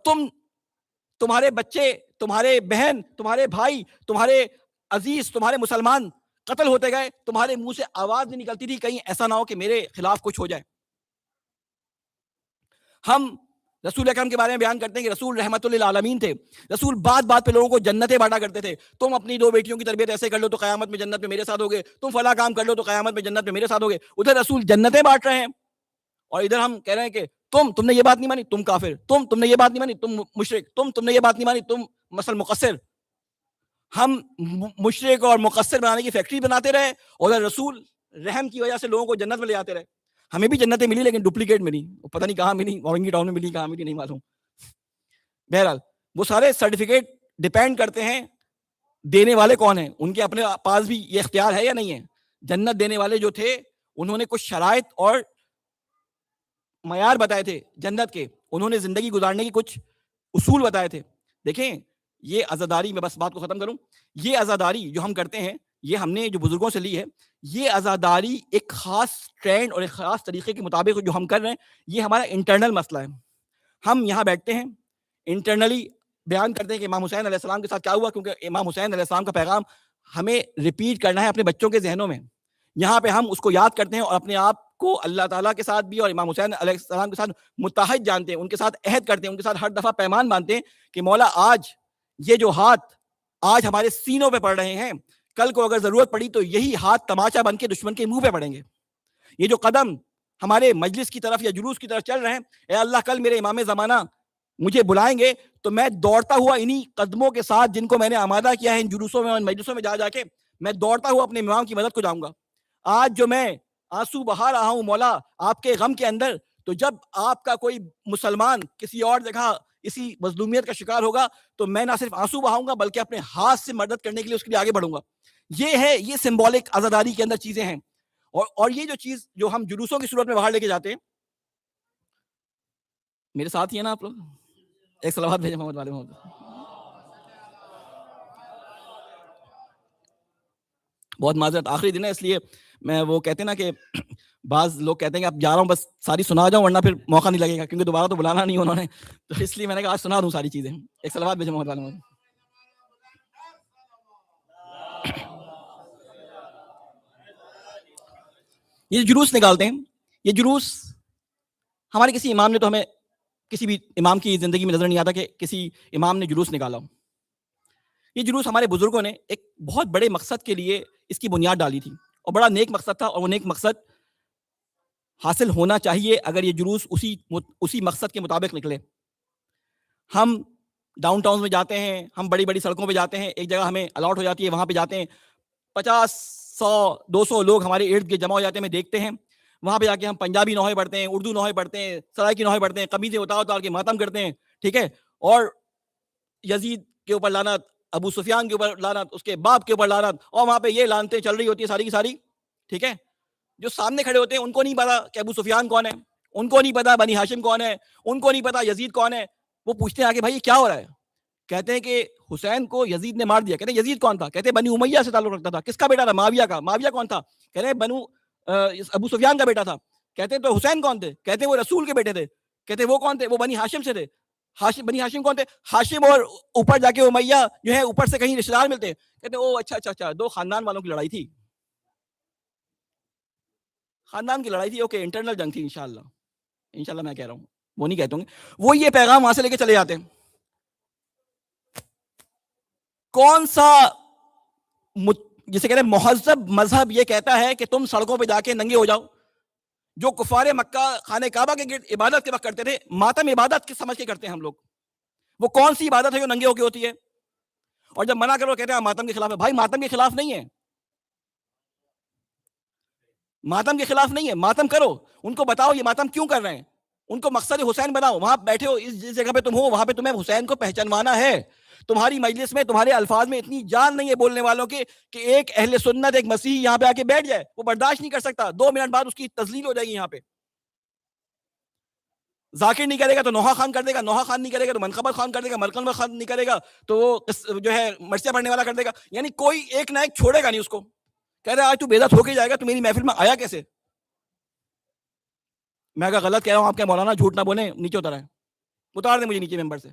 تمہارے بچے, تمہارے بہن, تمہارے بھائی, تمہارے عزیز, تمہارے مسلمان قتل ہوتے گئے, تمہارے منہ سے آواز نہیں نکلتی تھی کہیں ایسا نہ ہو کہ میرے خلاف کچھ ہو جائے. ہم رسول اکرم کے بارے میں بیان کرتے ہیں کہ رسول رحمت للعالمین تھے. رسول بات پہ لوگوں کو جنتیں بانٹا کرتے تھے. تم اپنی 2 بیٹیوں کی تربیت ایسے کر لو تو قیامت میں جنت میں میرے ساتھ ہوگے, تم فلاں کام کر لو تو قیامت میں جنت میں میرے ساتھ ہوگے. ادھر رسول جنتیں بانٹ رہے ہیں اور ادھر ہم کہہ رہے ہیں کہ تم نے یہ بات نہیں مانی, تم کافر, تم نے یہ بات نہیں مانی, تم مشرک, تم نے یہ بات نہیں مانی, تم مثلا مقصر. ہم مشرک اور مقصر بنانے کی فیکٹری بناتے رہے, اور ادھر رسول رحم کی وجہ سے لوگوں کو جنت میں لے آتے رہے. ہمیں بھی جنتیں ملی لیکن ڈپلیکیٹ ملی, پتہ نہیں کہاں ملی, اورنگی ٹاؤن میں ملی, کہاں ملی نہیں معلوم. بہرحال وہ سارے سرٹیفکیٹ ڈیپینڈ کرتے ہیں دینے والے کون ہیں, ان کے اپنے پاس بھی یہ اختیار ہے یا نہیں ہے. جنت دینے والے جو تھے انہوں نے کچھ شرائط اور معیار بتائے تھے جنت کے, انہوں نے زندگی گزارنے کی کچھ اصول بتائے تھے. دیکھیں یہ عزاداری, میں بس بات کو ختم کروں, یہ عزاداری جو ہم کرتے ہیں, یہ ہم نے جو بزرگوں سے لی ہے, یہ عزاداری ایک خاص ٹرینڈ اور ایک خاص طریقے کے مطابق جو ہم کر رہے ہیں, یہ ہمارا انٹرنل مسئلہ ہے. ہم یہاں بیٹھتے ہیں, انٹرنلی بیان کرتے ہیں کہ امام حسین علیہ السلام کے ساتھ کیا ہوا, کیونکہ امام حسین علیہ السلام کا پیغام ہمیں ریپیٹ کرنا ہے اپنے بچوں کے ذہنوں میں. یہاں پہ ہم اس کو یاد کرتے ہیں اور اپنے آپ کو اللہ تعالیٰ کے ساتھ بھی اور امام حسین علیہ السلام کے ساتھ متحد جانتے ہیں, ان کے ساتھ عہد کرتے ہیں, ان کے ساتھ ہر دفعہ پیمان باندھتے ہیں کہ مولا آج یہ جو ہاتھ آج ہمارے سینوں پہ پڑ رہے ہیں, کل کو اگر ضرورت پڑی تو یہی ہاتھ تماچا بن کے دشمن کے منہ پہ پڑیں گے. یہ جو قدم ہمارے مجلس کی طرف یا جلوس کی طرف چل رہے ہیں, اے اللہ کل میرے امام زمانہ مجھے بلائیں گے تو میں دوڑتا ہوا انہی قدموں کے ساتھ جن کو میں نے آمادہ کیا ہے ان جلوسوں میں اور مجلسوں میں جا کے, میں دوڑتا ہوا اپنے امام کی مدد کو جاؤں گا. آج جو میں آنسو بہا رہا ہوں مولا آپ کے غم کے اندر, تو جب آپ کا کوئی مسلمان کسی اور جگہ اسی مظلومیت کا شکار ہوگا تو میں نہ صرف آنسو بہاؤں گا بلکہ اپنے ہاتھ سے مدد کرنے کے لیے اس کے لیے آگے بڑھوں گا. یہ سمبولک عزاداری کے اندر چیزیں ہیں. اور یہ جو چیز جو ہم جلوسوں کی صورت میں باہر لے کے جاتے ہیں, میرے ساتھ ہی ہے نا آپ لوگ, ایک صلوات بھیجیں محمد والے محمد. بہت معذرت, آخری دن ہے اس لیے میں وہ کہتے ہیں نا کہ بعض لوگ کہتے ہیں کہ اب جا رہا ہوں بس ساری سنا جاؤں ورنہ پھر موقع نہیں لگے گا, کیونکہ دوبارہ تو بلانا نہیں انہوں نے, تو اس لیے میں نے کہا آج سنا دوں ساری چیزیں. ایک صلوات بھیجیں محمد والے محمد. یہ جلوس نکالتے ہیں, یہ جلوس ہمارے کسی امام نے, تو ہمیں کسی بھی امام کی زندگی میں نظر نہیں آتا کہ کسی امام نے جلوس نکالا ہو. یہ جلوس ہمارے بزرگوں نے ایک بہت بڑے مقصد کے لیے اس کی بنیاد ڈالی تھی, اور بڑا نیک مقصد تھا, اور وہ نیک مقصد حاصل ہونا چاہیے اگر یہ جلوس اسی مقصد کے مطابق نکلے. ہم ڈاؤن ٹاؤن میں جاتے ہیں, ہم بڑی بڑی سڑکوں پہ جاتے ہیں, ایک جگہ ہمیں الاٹ ہو جاتی ہے, وہاں پہ جاتے ہیں, 50 100 200 لوگ ہمارے ارد گرد جمع ہو جاتے ہیں, ہمیں دیکھتے ہیں. وہاں پہ جا کے ہم پنجابی نوحے پڑھتے ہیں, اردو نوحے پڑھتے ہیں, سرائکی نوحے پڑھتے ہیں, قمیضیں اتار اتار کے ماتم کرتے ہیں, ٹھیک ہے, اور یزید کے اوپر لعنت, ابو سفیان کے اوپر لعنت, اس کے باپ کے اوپر لعنت, اور وہاں پہ یہ لعنتیں چل رہی ہوتی ہیں ساری کی ساری, ٹھیک ہے. جو سامنے کھڑے ہوتے ہیں ان کو نہیں پتا کہ ابو سفیان کون ہے, ان کو نہیں پتا بنی ہاشم کون ہے, ان کو نہیں پتا یزید کون ہے. وہ پوچھتے ہیں آگے بھائی یہ کیا ہو رہا ہے؟ کہتے ہیں کہ حسین کو یزید نے مار دیا. کہتے ہیں یزید کون تھا؟ کہتے ہیں بنی امیہ سے تعلق رکھتا تھا. کس کا بیٹا تھا؟ معاویہ کا. معاویہ کون تھا؟ کہتے ہیں بنو ابو سفیان کا بیٹا تھا. کہتے ہیں تو حسین کون تھے؟ کہتے ہیں وہ رسول کے بیٹے تھے. کہتے ہیں وہ کون تھے؟ وہ بنی ہاشم سے تھے. بنی ہاشم کون تھے؟ ہاشم اور اوپر جا کے امیہ جو ہے اوپر سے کہیں رشتے دار ملتے ہیں. کہتے ہیں او اچھا اچھا اچھا, دو خاندان والوں کی لڑائی تھی, خاندان کی لڑائی تھی, اوکے, انٹرنل جنگ تھی. انشاءاللہ میں کہہ رہا ہوں, وہ نہیں کہتے ہوں گے. وہ یہ پیغام وہاں سے لے کے چلے جاتے ہیں. کون سا جسے کہتے ہیں مہذب مذہب یہ کہتا ہے کہ تم سڑکوں پہ جا کے ننگے ہو جاؤ؟ جو کفار مکہ خانہ کعبہ کے گرد عبادت کے وقت کرتے تھے, ماتم عبادت کے سمجھ کے کرتے ہیں ہم لوگ. وہ کون سی عبادت ہے جو ننگے ہو کے ہوتی ہے؟ اور جب منع کرو کہتے ہیں ماتم کے خلاف ہے. بھائی ماتم کے خلاف نہیں ہے, ماتم کے خلاف نہیں ہے, ماتم کرو, ان کو بتاؤ یہ ماتم کیوں کر رہے ہیں, ان کو مقصد حسین بناؤ. وہاں بیٹھے ہو, جس جگہ پہ تم ہو وہاں پہ تمہیں حسین کو پہچانوانا ہے. تمہاری مجلس میں تمہارے الفاظ میں اتنی جان نہیں ہے بولنے والوں کی کہ ایک اہل سنت ایک مسیحی یہاں پہ آ کے بیٹھ جائے, وہ برداشت نہیں کر سکتا. 2 منٹ بعد اس کی تذلیل ہو جائے گی. یہاں پہ ذاکر نہیں کرے گا تو نوحہ خان کر دے گا, نوحہ خان نہیں کرے گا تو منقبت خان کر دے گا, منقبت خان نہیں کرے گا تو وہ جو ہے مرثیہ پڑھنے والا کر دے گا. یعنی کوئی ایک نہ ایک چھوڑے گا نہیں اس کو. کہہ رہا ہے آج تو بے عزت ہو کے جائے گا, تو میری محفل میں آیا کیسے؟ میں اگر غلط کہہ رہا ہوں آپ کے مولانا جھوٹ نہ بولیں, نیچے اتر آئے, اتار دیں مجھے نیچے ممبر سے.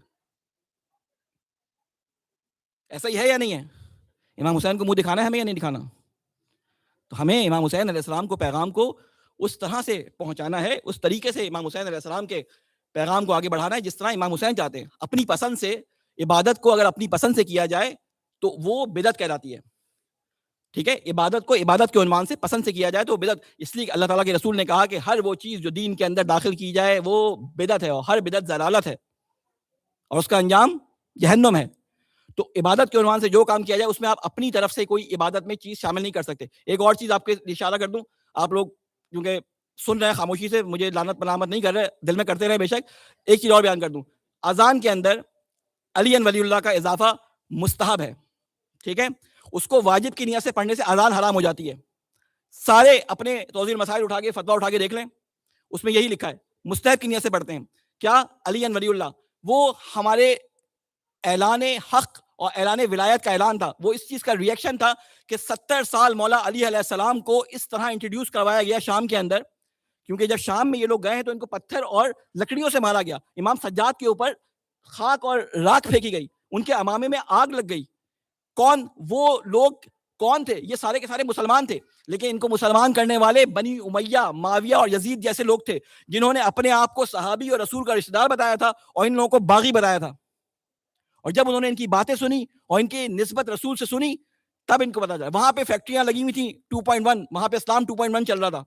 ایسا ہی ہے یا نہیں ہے؟ امام حسین کو منہ دکھانا ہے ہمیں یا نہیں دکھانا؟ تو ہمیں امام حسین علیہ السلام کو پیغام کو اس طرح سے پہنچانا ہے, اس طریقے سے امام حسین علیہ السلام کے پیغام کو آگے بڑھانا ہے جس طرح امام حسین چاہتے ہیں. اپنی پسند سے عبادت کو اگر اپنی پسند سے کیا جائے تو وہ بدعت کہلاتی ہے, ٹھیک ہے. عبادت کو عبادت کے عنوان سے پسند سے کیا جائے تو بدعت. اس لیے اللہ تعالیٰ کے رسول نے کہا کہ ہر وہ چیز جو دین کے اندر داخل کی جائے وہ بدعت ہے, اور ہر بدعت ضلالت ہے, اور اس کا انجام جہنم ہے. تو عبادت کے عنوان سے جو کام کیا جائے اس میں آپ اپنی طرف سے کوئی عبادت میں چیز شامل نہیں کر سکتے. ایک اور چیز آپ کے اشارہ کر دوں, آپ لوگ کیونکہ سن رہے ہیں خاموشی سے, مجھے لعنت ملامت نہیں کر رہے, دل میں کرتے رہے بے شک. ایک چیز اور بیان کر دوں, اذان کے اندر علی ولی اللہ کا اضافہ مستحب ہے, ٹھیک ہے. اس کو واجب کی نیت سے پڑھنے سے اذان حرام ہو جاتی ہے. سارے اپنے توضیح مسائل اٹھا کے فتویٰ اٹھا کے دیکھ لیں, اس میں یہی لکھا ہے مستحب کی نیت سے پڑھتے ہیں. کیا؟ علی ولی اللہ, وہ ہمارے اعلان حق اور اعلان ولایت کا اعلان تھا. وہ اس چیز کا ریئیکشن تھا کہ 70 سال مولا علی علیہ السلام کو اس طرح انٹروڈیوس کروایا گیا شام کے اندر, کیونکہ جب شام میں یہ لوگ گئے ہیں تو ان کو پتھر اور لکڑیوں سے مارا گیا. امام سجاد کے اوپر خاک اور راکھ پھینکی گئی, ان کے امامے میں آگ لگ گئی. کون وہ لوگ کون تھے؟ یہ سارے کے سارے مسلمان تھے, لیکن ان کو مسلمان کرنے والے بنی امیہ, معاویہ اور یزید جیسے لوگ تھے جنہوں نے اپنے آپ کو صحابی اور رسول کا رشتہ دار بتایا تھا اور ان لوگوں کو باغی بتایا تھا. اور جب انہوں نے ان کی باتیں سنی اور ان کی نسبت رسول سے سنی تب ان کو پتا چلا. وہاں پہ فیکٹریاں لگی ہوئی تھیں 2.1, وہاں پہ اسلام 2.1 چل رہا تھا.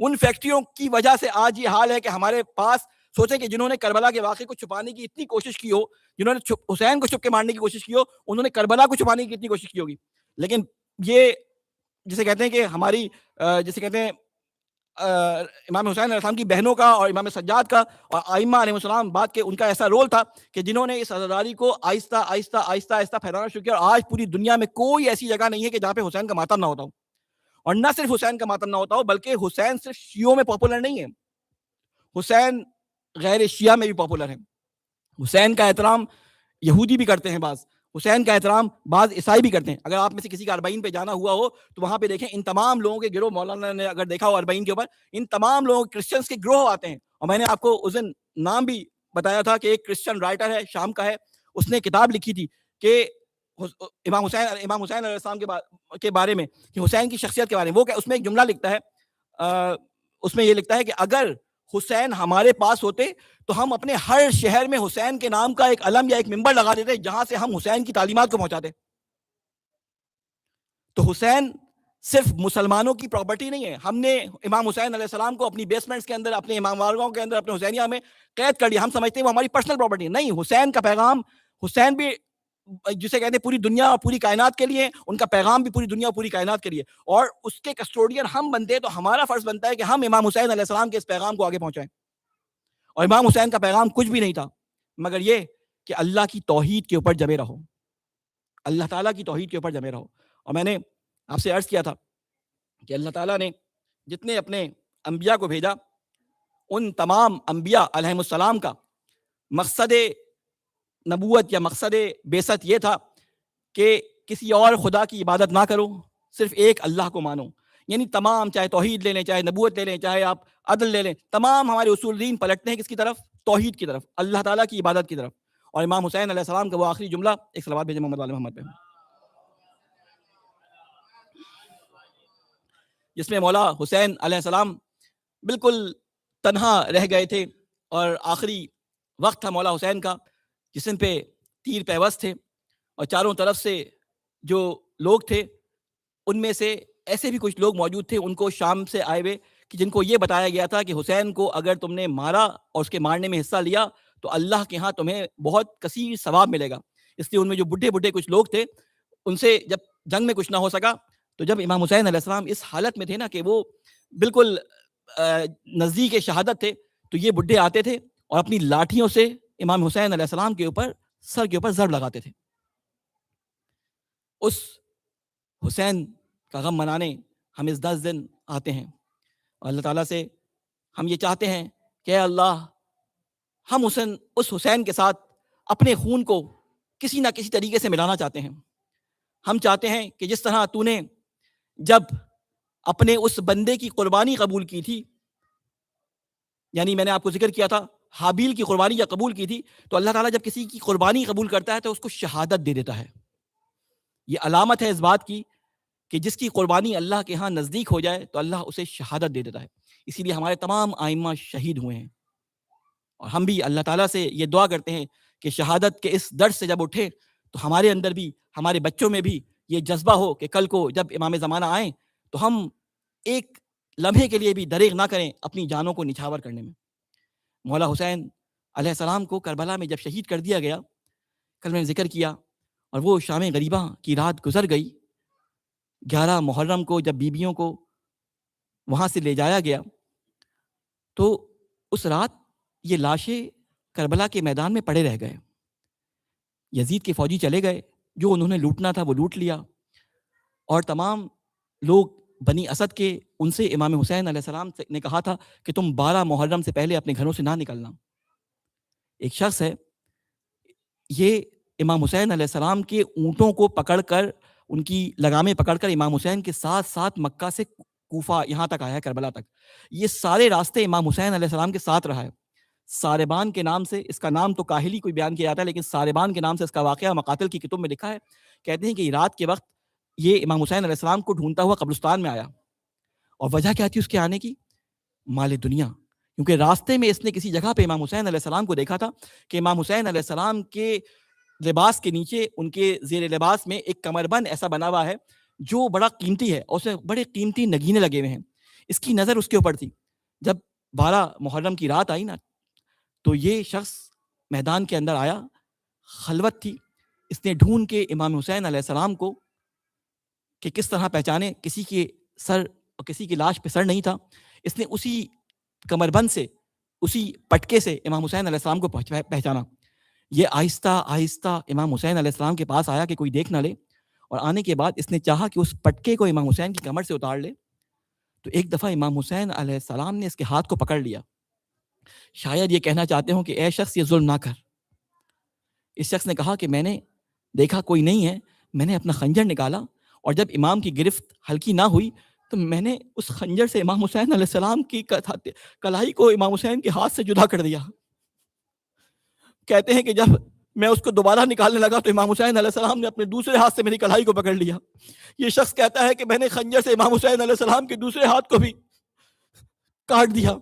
ان فیکٹریوں کی وجہ سے آج یہ حال ہے کہ ہمارے پاس, سوچیں کہ جنہوں نے کربلا کے واقعے کو چھپانے کی اتنی کوشش کی ہو, جنہوں نے حسین کو چھپ کے مارنے کی کوشش کی ہو, انہوں نے کربلا کو چھپانے کی اتنی کوشش کی ہوگی. لیکن یہ جسے کہتے ہیں کہ ہماری جسے کہتے ہیں امام حسین علیہ السلام کی بہنوں کا اور امام سجاد کا اور ائمہ علیہ السلام بعد کے, ان کا ایسا رول تھا کہ جنہوں نے اس عزاداری کو آہستہ آہستہ آہستہ آہستہ پھیلانا شروع کیا. اور آج پوری دنیا میں کوئی ایسی جگہ نہیں ہے کہ جہاں پہ حسین کا ماتم نہ ہوتا ہو. اور نہ صرف حسین کا ماتم نہ ہوتا ہو, بلکہ حسین صرف شیعوں میں پاپولر نہیں ہے, حسین غیر شیعہ میں بھی پاپولر ہے. حسین کا احترام یہودی بھی کرتے ہیں بعض, حسین کا احترام بعض عیسائی بھی کرتے ہیں. اگر آپ میں سے کسی کا اربعین پہ جانا ہوا ہو تو وہاں پہ دیکھیں ان تمام لوگوں کے گروہ, مولانا نے اگر دیکھا ہو اربعین کے اوپر, ان تمام لوگوں کرسچنس کے گروہ آتے ہیں. اور میں نے آپ کو اس دن نام بھی بتایا تھا کہ ایک کرسچن رائٹر ہے, شام کا ہے, اس نے کتاب لکھی تھی کہ امام حسین علیہ السلام کے بارے میں, کہ حسین کی شخصیت کے بارے میں. وہ اس میں ایک جملہ لکھتا ہے, اس میں یہ لکھتا ہے کہ اگر حسین ہمارے پاس ہوتے تو ہم اپنے ہر شہر میں حسین کے نام کا ایک علم یا ایک ممبر لگا دیتے جہاں سے ہم حسین کی تعلیمات کو پہنچاتے. تو حسین صرف مسلمانوں کی پراپرٹی نہیں ہے. ہم نے امام حسین علیہ السلام کو اپنی بیسمنٹس کے اندر, اپنے امام بارگاہوں کے اندر, اپنے حسینیہ میں قید کر لیا. ہم سمجھتے ہیں وہ ہماری پرسنل پراپرٹی. نہیں, حسین کا پیغام حسین بھی جسے کہتے ہیں پوری دنیا اور پوری کائنات کے لیے، ان کا پیغام بھی پوری دنیا اور پوری کائنات کے لیے، اور اس کے کسٹوڈین ہم بنتے ہیں تو ہمارا فرض بنتا ہے کہ ہم امام حسین علیہ السلام کے اس پیغام کو آگے پہنچائیں. اور امام حسین کا پیغام کچھ بھی نہیں تھا مگر یہ کہ اللہ کی توحید کے اوپر جمے رہو، اللہ تعالیٰ کی توحید کے اوپر جمے رہو. اور میں نے آپ سے عرض کیا تھا کہ اللہ تعالیٰ نے جتنے اپنے انبیاء کو بھیجا، ان تمام انبیاء علیہم السلام کا مقصد نبوت یا مقصد بعثت یہ تھا کہ کسی اور خدا کی عبادت نہ کرو، صرف ایک اللہ کو مانو. یعنی تمام، چاہے توحید لے لیں، چاہے نبوت لے لیں، چاہے آپ عدل لے لیں، تمام ہمارے اصول دین پلٹتے ہیں کس کی طرف؟ توحید کی طرف، اللہ تعالیٰ کی عبادت کی طرف. اور امام حسین علیہ السلام کا وہ آخری جملہ، ایک صلوات بھیجیں محمد وال محمد پہ، جس میں مولا حسین علیہ السلام بالکل تنہا رہ گئے تھے اور آخری وقت تھا مولا حسین کا، جسم پہ تیر پیوست تھے، اور چاروں طرف سے جو لوگ تھے ان میں سے ایسے بھی کچھ لوگ موجود تھے ان کو شام سے آئے ہوئے کہ جن کو یہ بتایا گیا تھا کہ حسین کو اگر تم نے مارا اور اس کے مارنے میں حصہ لیا تو اللہ کے ہاں تمہیں بہت کثیر ثواب ملے گا. اس لیے ان میں جو بڈھے بڈھے کچھ لوگ تھے، ان سے جب جنگ میں کچھ نہ ہو سکا تو جب امام حسین علیہ السلام اس حالت میں تھے نا کہ وہ بالکل نزدیک شہادت تھے، تو یہ بڈھے آتے تھے اور اپنی لاٹھیوں سے امام حسین علیہ السلام کے اوپر، سر کے اوپر ضرب لگاتے تھے. اس حسین کا غم منانے ہم اس 10 دن آتے ہیں، اور اللہ تعالیٰ سے ہم یہ چاہتے ہیں کہ اے اللہ، ہم اس حسین کے ساتھ اپنے خون کو کسی نہ کسی طریقے سے ملانا چاہتے ہیں. ہم چاہتے ہیں کہ جس طرح تو نے جب اپنے اس بندے کی قربانی قبول کی تھی، یعنی میں نے آپ کو ذکر کیا تھا حابیل کی قربانی یا قبول کی تھی، تو اللہ تعالیٰ جب کسی کی قربانی قبول کرتا ہے تو اس کو شہادت دے دیتا ہے. یہ علامت ہے اس بات کی کہ جس کی قربانی اللہ کے ہاں نزدیک ہو جائے تو اللہ اسے شہادت دے دیتا ہے. اسی لیے ہمارے تمام آئمہ شہید ہوئے ہیں، اور ہم بھی اللہ تعالیٰ سے یہ دعا کرتے ہیں کہ شہادت کے اس درد سے جب اٹھے تو ہمارے اندر بھی، ہمارے بچوں میں بھی یہ جذبہ ہو کہ کل کو جب امام زمانہ آئیں تو ہم ایک لمحے کے لیے بھی دریغ نہ کریں اپنی جانوں کو نچھاور کرنے میں. مولا حسین علیہ السلام کو کربلا میں جب شہید کر دیا گیا، کل میں نے ذکر کیا، اور وہ شام غریبہ کی رات گزر گئی. 11 محرم کو جب بیبیوں کو وہاں سے لے جایا گیا تو اس رات یہ لاشیں کربلا کے میدان میں پڑے رہ گئے. یزید کے فوجی چلے گئے، جو انہوں نے لوٹنا تھا وہ لوٹ لیا، اور تمام لوگ بنی اسد کے ان سے امام حسین علیہ السلام نے کہا تھا کہ تم 12 محرم سے پہلے اپنے گھروں سے نہ نکلنا. ایک شخص ہے، یہ امام حسین علیہ السلام کے اونٹوں کو پکڑ کر، ان کی لگامیں پکڑ کر امام حسین کے ساتھ ساتھ مکہ سے کوفہ یہاں تک آیا ہے، کربلا تک. یہ سارے راستے امام حسین علیہ السلام کے ساتھ رہا ہے. ساربان کے نام سے اس کا نام تو کاہلی کوئی بیان کیا جاتا ہے، لیکن ساربان کے نام سے اس کا واقعہ مقاتل کی کتب میں لکھا ہے. کہتے ہیں کہ رات کے وقت یہ امام حسین علیہ السلام کو ڈھونڈتا ہوا قبرستان میں آیا، اور وجہ کیا تھی اس کے آنے کی؟ مال دنیا. کیونکہ راستے میں اس نے کسی جگہ پہ امام حسین علیہ السلام کو دیکھا تھا کہ امام حسین علیہ السلام کے لباس کے نیچے، ان کے زیر لباس میں ایک کمربند ایسا بنا ہوا ہے جو بڑا قیمتی ہے، اور اس میں بڑے قیمتی نگینے لگے ہوئے ہیں. اس کی نظر اس کے اوپر تھی. جب 12 محرم کی رات آئی نا تو یہ شخص میدان کے اندر آیا، خلوت تھی. اس نے ڈھونڈ کے امام حسین علیہ السلام کو کہ کس طرح پہچانے، کسی کے سر اور کسی کی لاش پہ سر نہیں تھا، اس نے اسی کمربند سے، اسی پٹکے سے امام حسین علیہ السلام کو پہچانا. یہ آہستہ آہستہ امام حسین علیہ السلام کے پاس آیا کہ کوئی دیکھ نہ لے، اور آنے کے بعد اس نے چاہا کہ اس پٹکے کو امام حسین کی کمر سے اتار لے. تو ایک دفعہ امام حسین علیہ السلام نے اس کے ہاتھ کو پکڑ لیا. شاید یہ کہنا چاہتے ہوں کہ اے شخص یہ ظلم نہ کر. اس شخص نے کہا کہ میں نے دیکھا کوئی نہیں ہے، میں نے اپنا خنجر نکالا، اور جب امام کی گرفت ہلکی نہ ہوئی تو میں نے اس خنجر سے امام حسین علیہ السلام کی کلائی کو امام حسین کے ہاتھ سے جدا کر دیا. کہتے ہیں کہ جب میں اس کو دوبارہ نکالنے لگا تو امام حسین علیہ السلام نے اپنے دوسرے ہاتھ سے میری کلائی کو پکڑ لیا. یہ شخص کہتا ہے کہ میں نے خنجر سے امام حسین علیہ السلام کے دوسرے ہاتھ کو بھی کاٹ دیا.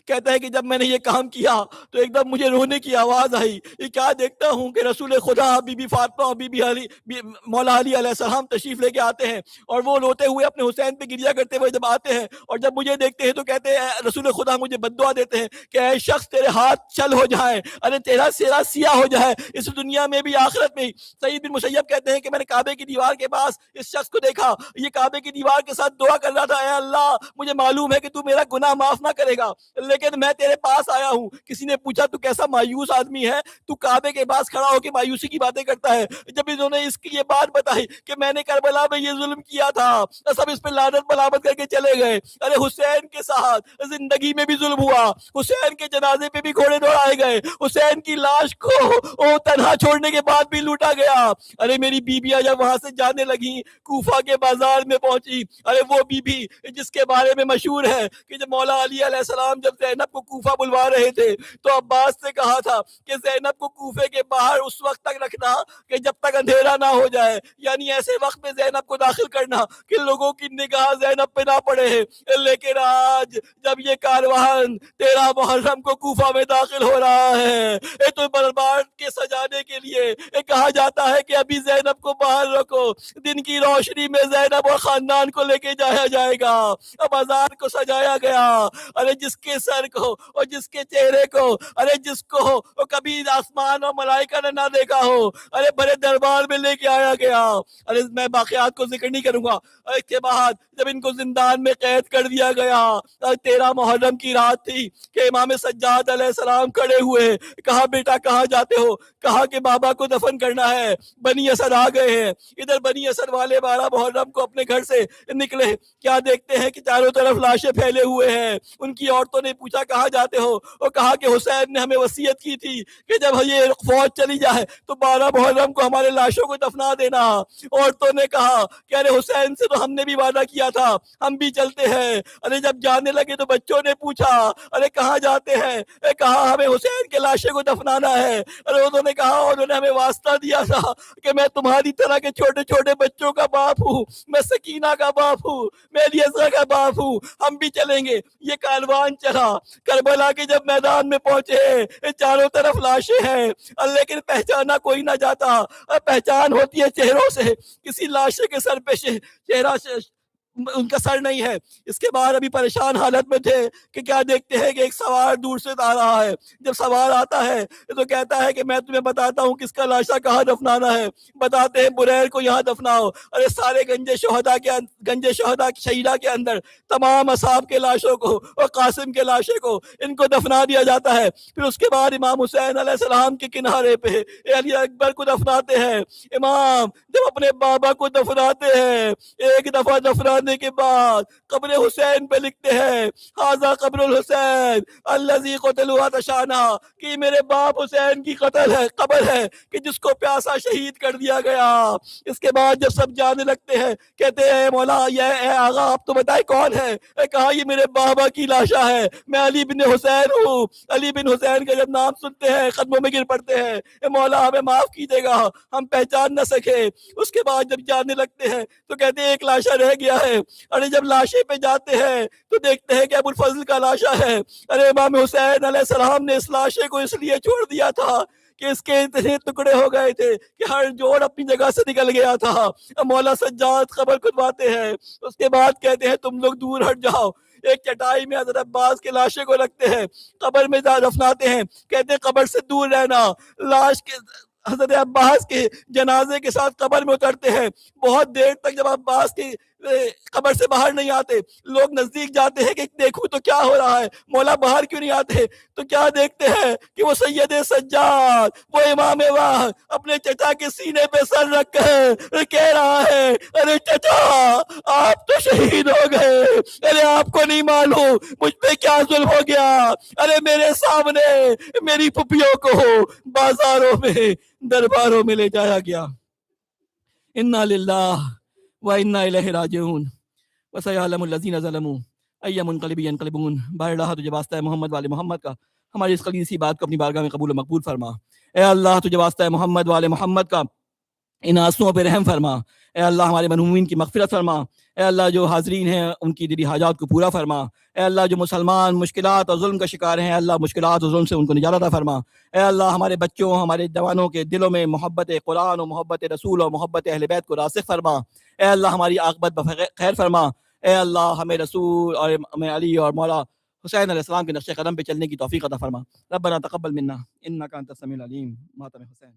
کہتا ہے کہ جب میں نے یہ کام کیا تو ایک دم مجھے رونے کی آواز آئی. یہ کیا دیکھتا ہوں کہ رسول خدا بی بی فاطمہ اور بی بی علی مولا علی علیہ السلام تشریف لے کے آتے ہیں اور وہ روتے ہوئے اپنے حسین پہ گریا کرتے ہوئے جب آتے ہیں اور جب مجھے دیکھتے ہیں تو کہتے ہیں رسول خدا مجھے بد دعا دیتے ہیں کہ اے شخص تیرے ہاتھ چل ہو جائیں, ارے تیرا سیرا سیاہ ہو جائے اس دنیا میں بھی آخرت میں. سعید بن مسیب کہتے ہیں کہ میں نے کعبے کی دیوار کے پاس اس شخص کو دیکھا, یہ کعبے کی دیوار کے ساتھ دعا کر رہا تھا, اے اللہ مجھے معلوم ہے کہ تو میرا گناہ معاف نہ کرے گا لیکن میں تیرے پاس آیا ہوں. کسی نے پوچھا تو کیسا مایوس آدمی ہے, تو کعبے کے پاس کھڑا ہو کے مایوسی کی باتیں کرتا ہے. جب انہوں نے اس کی یہ بات بتائی کہ میں نے کربلا میں یہ ظلم کیا تھا, سب اس پہ لعنت ملامت کر کے چلے گئے. ارے حسین کے ساتھ زندگی میں بھی ظلم ہوا, حسین کے جنازے پہ بھی گھوڑے دوڑائے گئے, حسین کی لاش کو تنہا چھوڑنے کے بعد بھی لوٹا گیا. ارے میری بیبیاں جب وہاں سے جانے لگی کوفہ کے بازار میں پہنچی, ارے وہ بی بی جس کے بارے میں مشہور ہے کہ جب مولا علی علیہ السلام جب زینب کو کوفہ بلوا رہے تھے تو عباس سے کہا تھا کہ زینب کو کوفے کے باہر اس وقت تک رکھنا کہ جب تک اندھیرا نہ ہو جائے, یعنی ایسے وقت میں زینب کو داخل کرنا کہ لوگوں کی نگاہ زینب پہ نہ پڑے. لیکن آج جب یہ کاروان 13 محرم کو کوفہ میں داخل ہو رہا ہے تو برباد کے سجانے کے لیے کہا جاتا ہے کہ ابھی زینب کو باہر رکھو, دن کی روشنی میں زینب اور خاندان کو لے کے جایا جائے گا. اب بازار کو سجایا گیا, ارے جس کے سر کو اور جس کے چہرے کو, ارے جس کو کبھی آسمان اور ملائکہ نے نہ دیکھا ہو, ارے بڑے دربار میں لے کے آیا گیا. ارے میں باقیات کو ذکر نہیں کروں گا. اس کے بعد جب ان کو زندان میں قید کر دیا گیا, 13 محرم کی رات تھی کہ امام سجاد علیہ السلام کھڑے ہوئے. کہا بیٹا کہاں جاتے ہو؟ کہا کہ بابا کو دفن کرنا ہے, بنی اسد آ گئے ہیں. ادھر بنی اسد والے 12 محرم کو اپنے گھر سے نکلے, کیا دیکھتے ہیں کہ چاروں طرف لاشیں پھیلے ہوئے ہیں. ان کی عورتوں نے پوچھا کہاں جاتے ہو؟ اور کہا کہ حسین نے ہمیں وصیت کی تھی کہ جب یہ فوج چلی جائے تو 12 محرم کو ہمارے لاشوں کو دفنا دینا. عورتوں نے کہا کہ ارے حسین سے تو ہم نے بھی وعدہ کیا تھا, ہم بھی چلتے ہیں. ارے جب جانے لگے تو بچوں نے پوچھا ارے کہاں جاتے ہیں؟ کہا ہمیں حسین کے لاشے کو دفنانا ہے. ارے انہوں نے کہا انہوں نے ہمیں واسطہ دیا تھا کہ میں تمہاری طرح کے چھوٹے چھوٹے بچوں کا باپ ہوں, میں سکینہ کا باپ ہوں, میں الیزا کا باپ ہوں, ہم بھی چلیں گے. یہ کاروان چلا, کربلا کے جب میدان میں پہنچے چاروں طرف لاشیں ہیں, لیکن پہچانا کوئی نہ جاتا. پہچان ہوتی ہے چہروں سے, کسی لاشے کے سر پہ چہرہ ان کا سر نہیں ہے. اس کے بعد ابھی پریشان حالت میں تھے کہ کیا دیکھتے ہیں کہ ایک سوار دور سے آ رہا ہے. جب سوار آتا ہے تو کہتا ہے کہ میں تمہیں بتاتا ہوں کس کا لاشا کہاں دفنانا ہے. بتاتے ہیں بریر کو یہاں دفناؤ. ارے سارے گنج شہداء شہیدہ کے اندر تمام اصحاب کے لاشوں کو اور قاسم کے لاشے کو ان کو دفنا دیا جاتا ہے. پھر اس کے بعد امام حسین علیہ السلام کے کنارے پہ علی اکبر کو دفناتے ہیں. امام جب اپنے بابا کو دفناتے ہیں, ایک دفعہ دفنانے کے بعد قبر حسین پہ لکھتے ہیں ھذا قبر الحسین الذی قتلوا تشانا, کہ میرے باپ حسین کی قبر ہے کہ جس کو پیاسا شہید کر دیا گیا. اس کے بعد جب سب جانے لگتے ہیں کہتے ہیں مولا یہ اے آغا آپ تو بتائیں کون ہے؟ کہا یہ میرے بابا کی لاشا ہے, میں علی بن حسین ہوں. علی بن حسین کا جب نام سنتے ہیں قدموں میں گر پڑتے ہیں, اے مولا ہمیں معاف کیجیے گا, ہم پہچان نہ سکے. اس کے بعد جب جانے لگتے ہیں تو کہتے ہیں ایک لاشا رہ گیا ہے. ارے جب لاشے پہ جاتے ہیں تو دیکھتے ہیں کہ ابو الفضل کا لاشا ہے. ارے امام حسین علیہ السلام نے اس لاشے کو اس لیے چھوڑ دیا تھا کہ اس کے اتنے ٹکڑے ہو گئے تھے کہ ہر جوڑ اپنی جگہ سے نکل گیا تھا. مولا سجاد خبر کھدواتے ہیں. اس کے بعد کہتے ہیں تم لوگ دور ہٹ جاؤ. ایک چٹائی میں حضرت عباس کے لاشے کو رکھتے ہیں, قبر میں دفناتے ہیں. کہتے ہیں قبر سے دور رہنا. لاش کے حضرت عباس کے جنازے کے ساتھ قبر میں اترتے ہیں. بہت دیر تک جب عباس کی قبر سے باہر نہیں آتے, لوگ نزدیک جاتے ہیں کہ دیکھو تو کیا ہو رہا ہے, مولا باہر کیوں نہیں آتے؟ تو کیا دیکھتے ہیں کہ وہ سید سجاد, وہ امام وقت اپنے چچا کے سینے پہ سر رکھ کر کہہ رہا ہے ارے چچا آپ تو شہید ہو گئے, ارے آپ کو نہیں معلوم مجھ پہ کیا ظلم ہو گیا. ارے میرے سامنے میری پھپھیوں کو بازاروں میں درباروں میں لے جایا گیا. انا للہ وَإِنَّا إِلَيْهِ راجعون وَسَيَعْلَمُ الَّذِينَ ظَلَمُوا أَيَّ مُنقَلِبٍ يَنقَلِبُونَ. بہر اللہ تجھے واسطہ ہے محمد والے محمد کا, ہماری اس خلیصی بات کو اپنی بارگاہ میں قبول و مقبول فرما. اے اللہ تجھے واسطہ ہے محمد والے محمد کا, ان آنسوؤں پہ رحم فرما. اے اللہ ہمارے مرحومین کی مغفرت فرما. اے اللہ جو حاضرین ہیں ان کی دلی حاجات کو پورا فرما. اے اللہ جو مسلمان مشکلات اور ظلم کا شکار ہیں، اے اللہ مشکلات اور ظلم سے ان کو نجات عطا فرما. اے اللہ ہمارے بچوں، ہمارے جوانوں کے دلوں میں محبت قرآن و محبت رسول اور محبت اہل بیت کو راسخ فرما. اے اللہ ہماری عاقبت بخیر فرما. اے اللہ ہمیں رسول اور ہمیں علی اور مولا حسین علیہ السلام کے نقش قدم پہ چلنے کی توفیق عطا فرما. ربنا تقبل منا انک انت السمیع العلیم. ماتم حسین.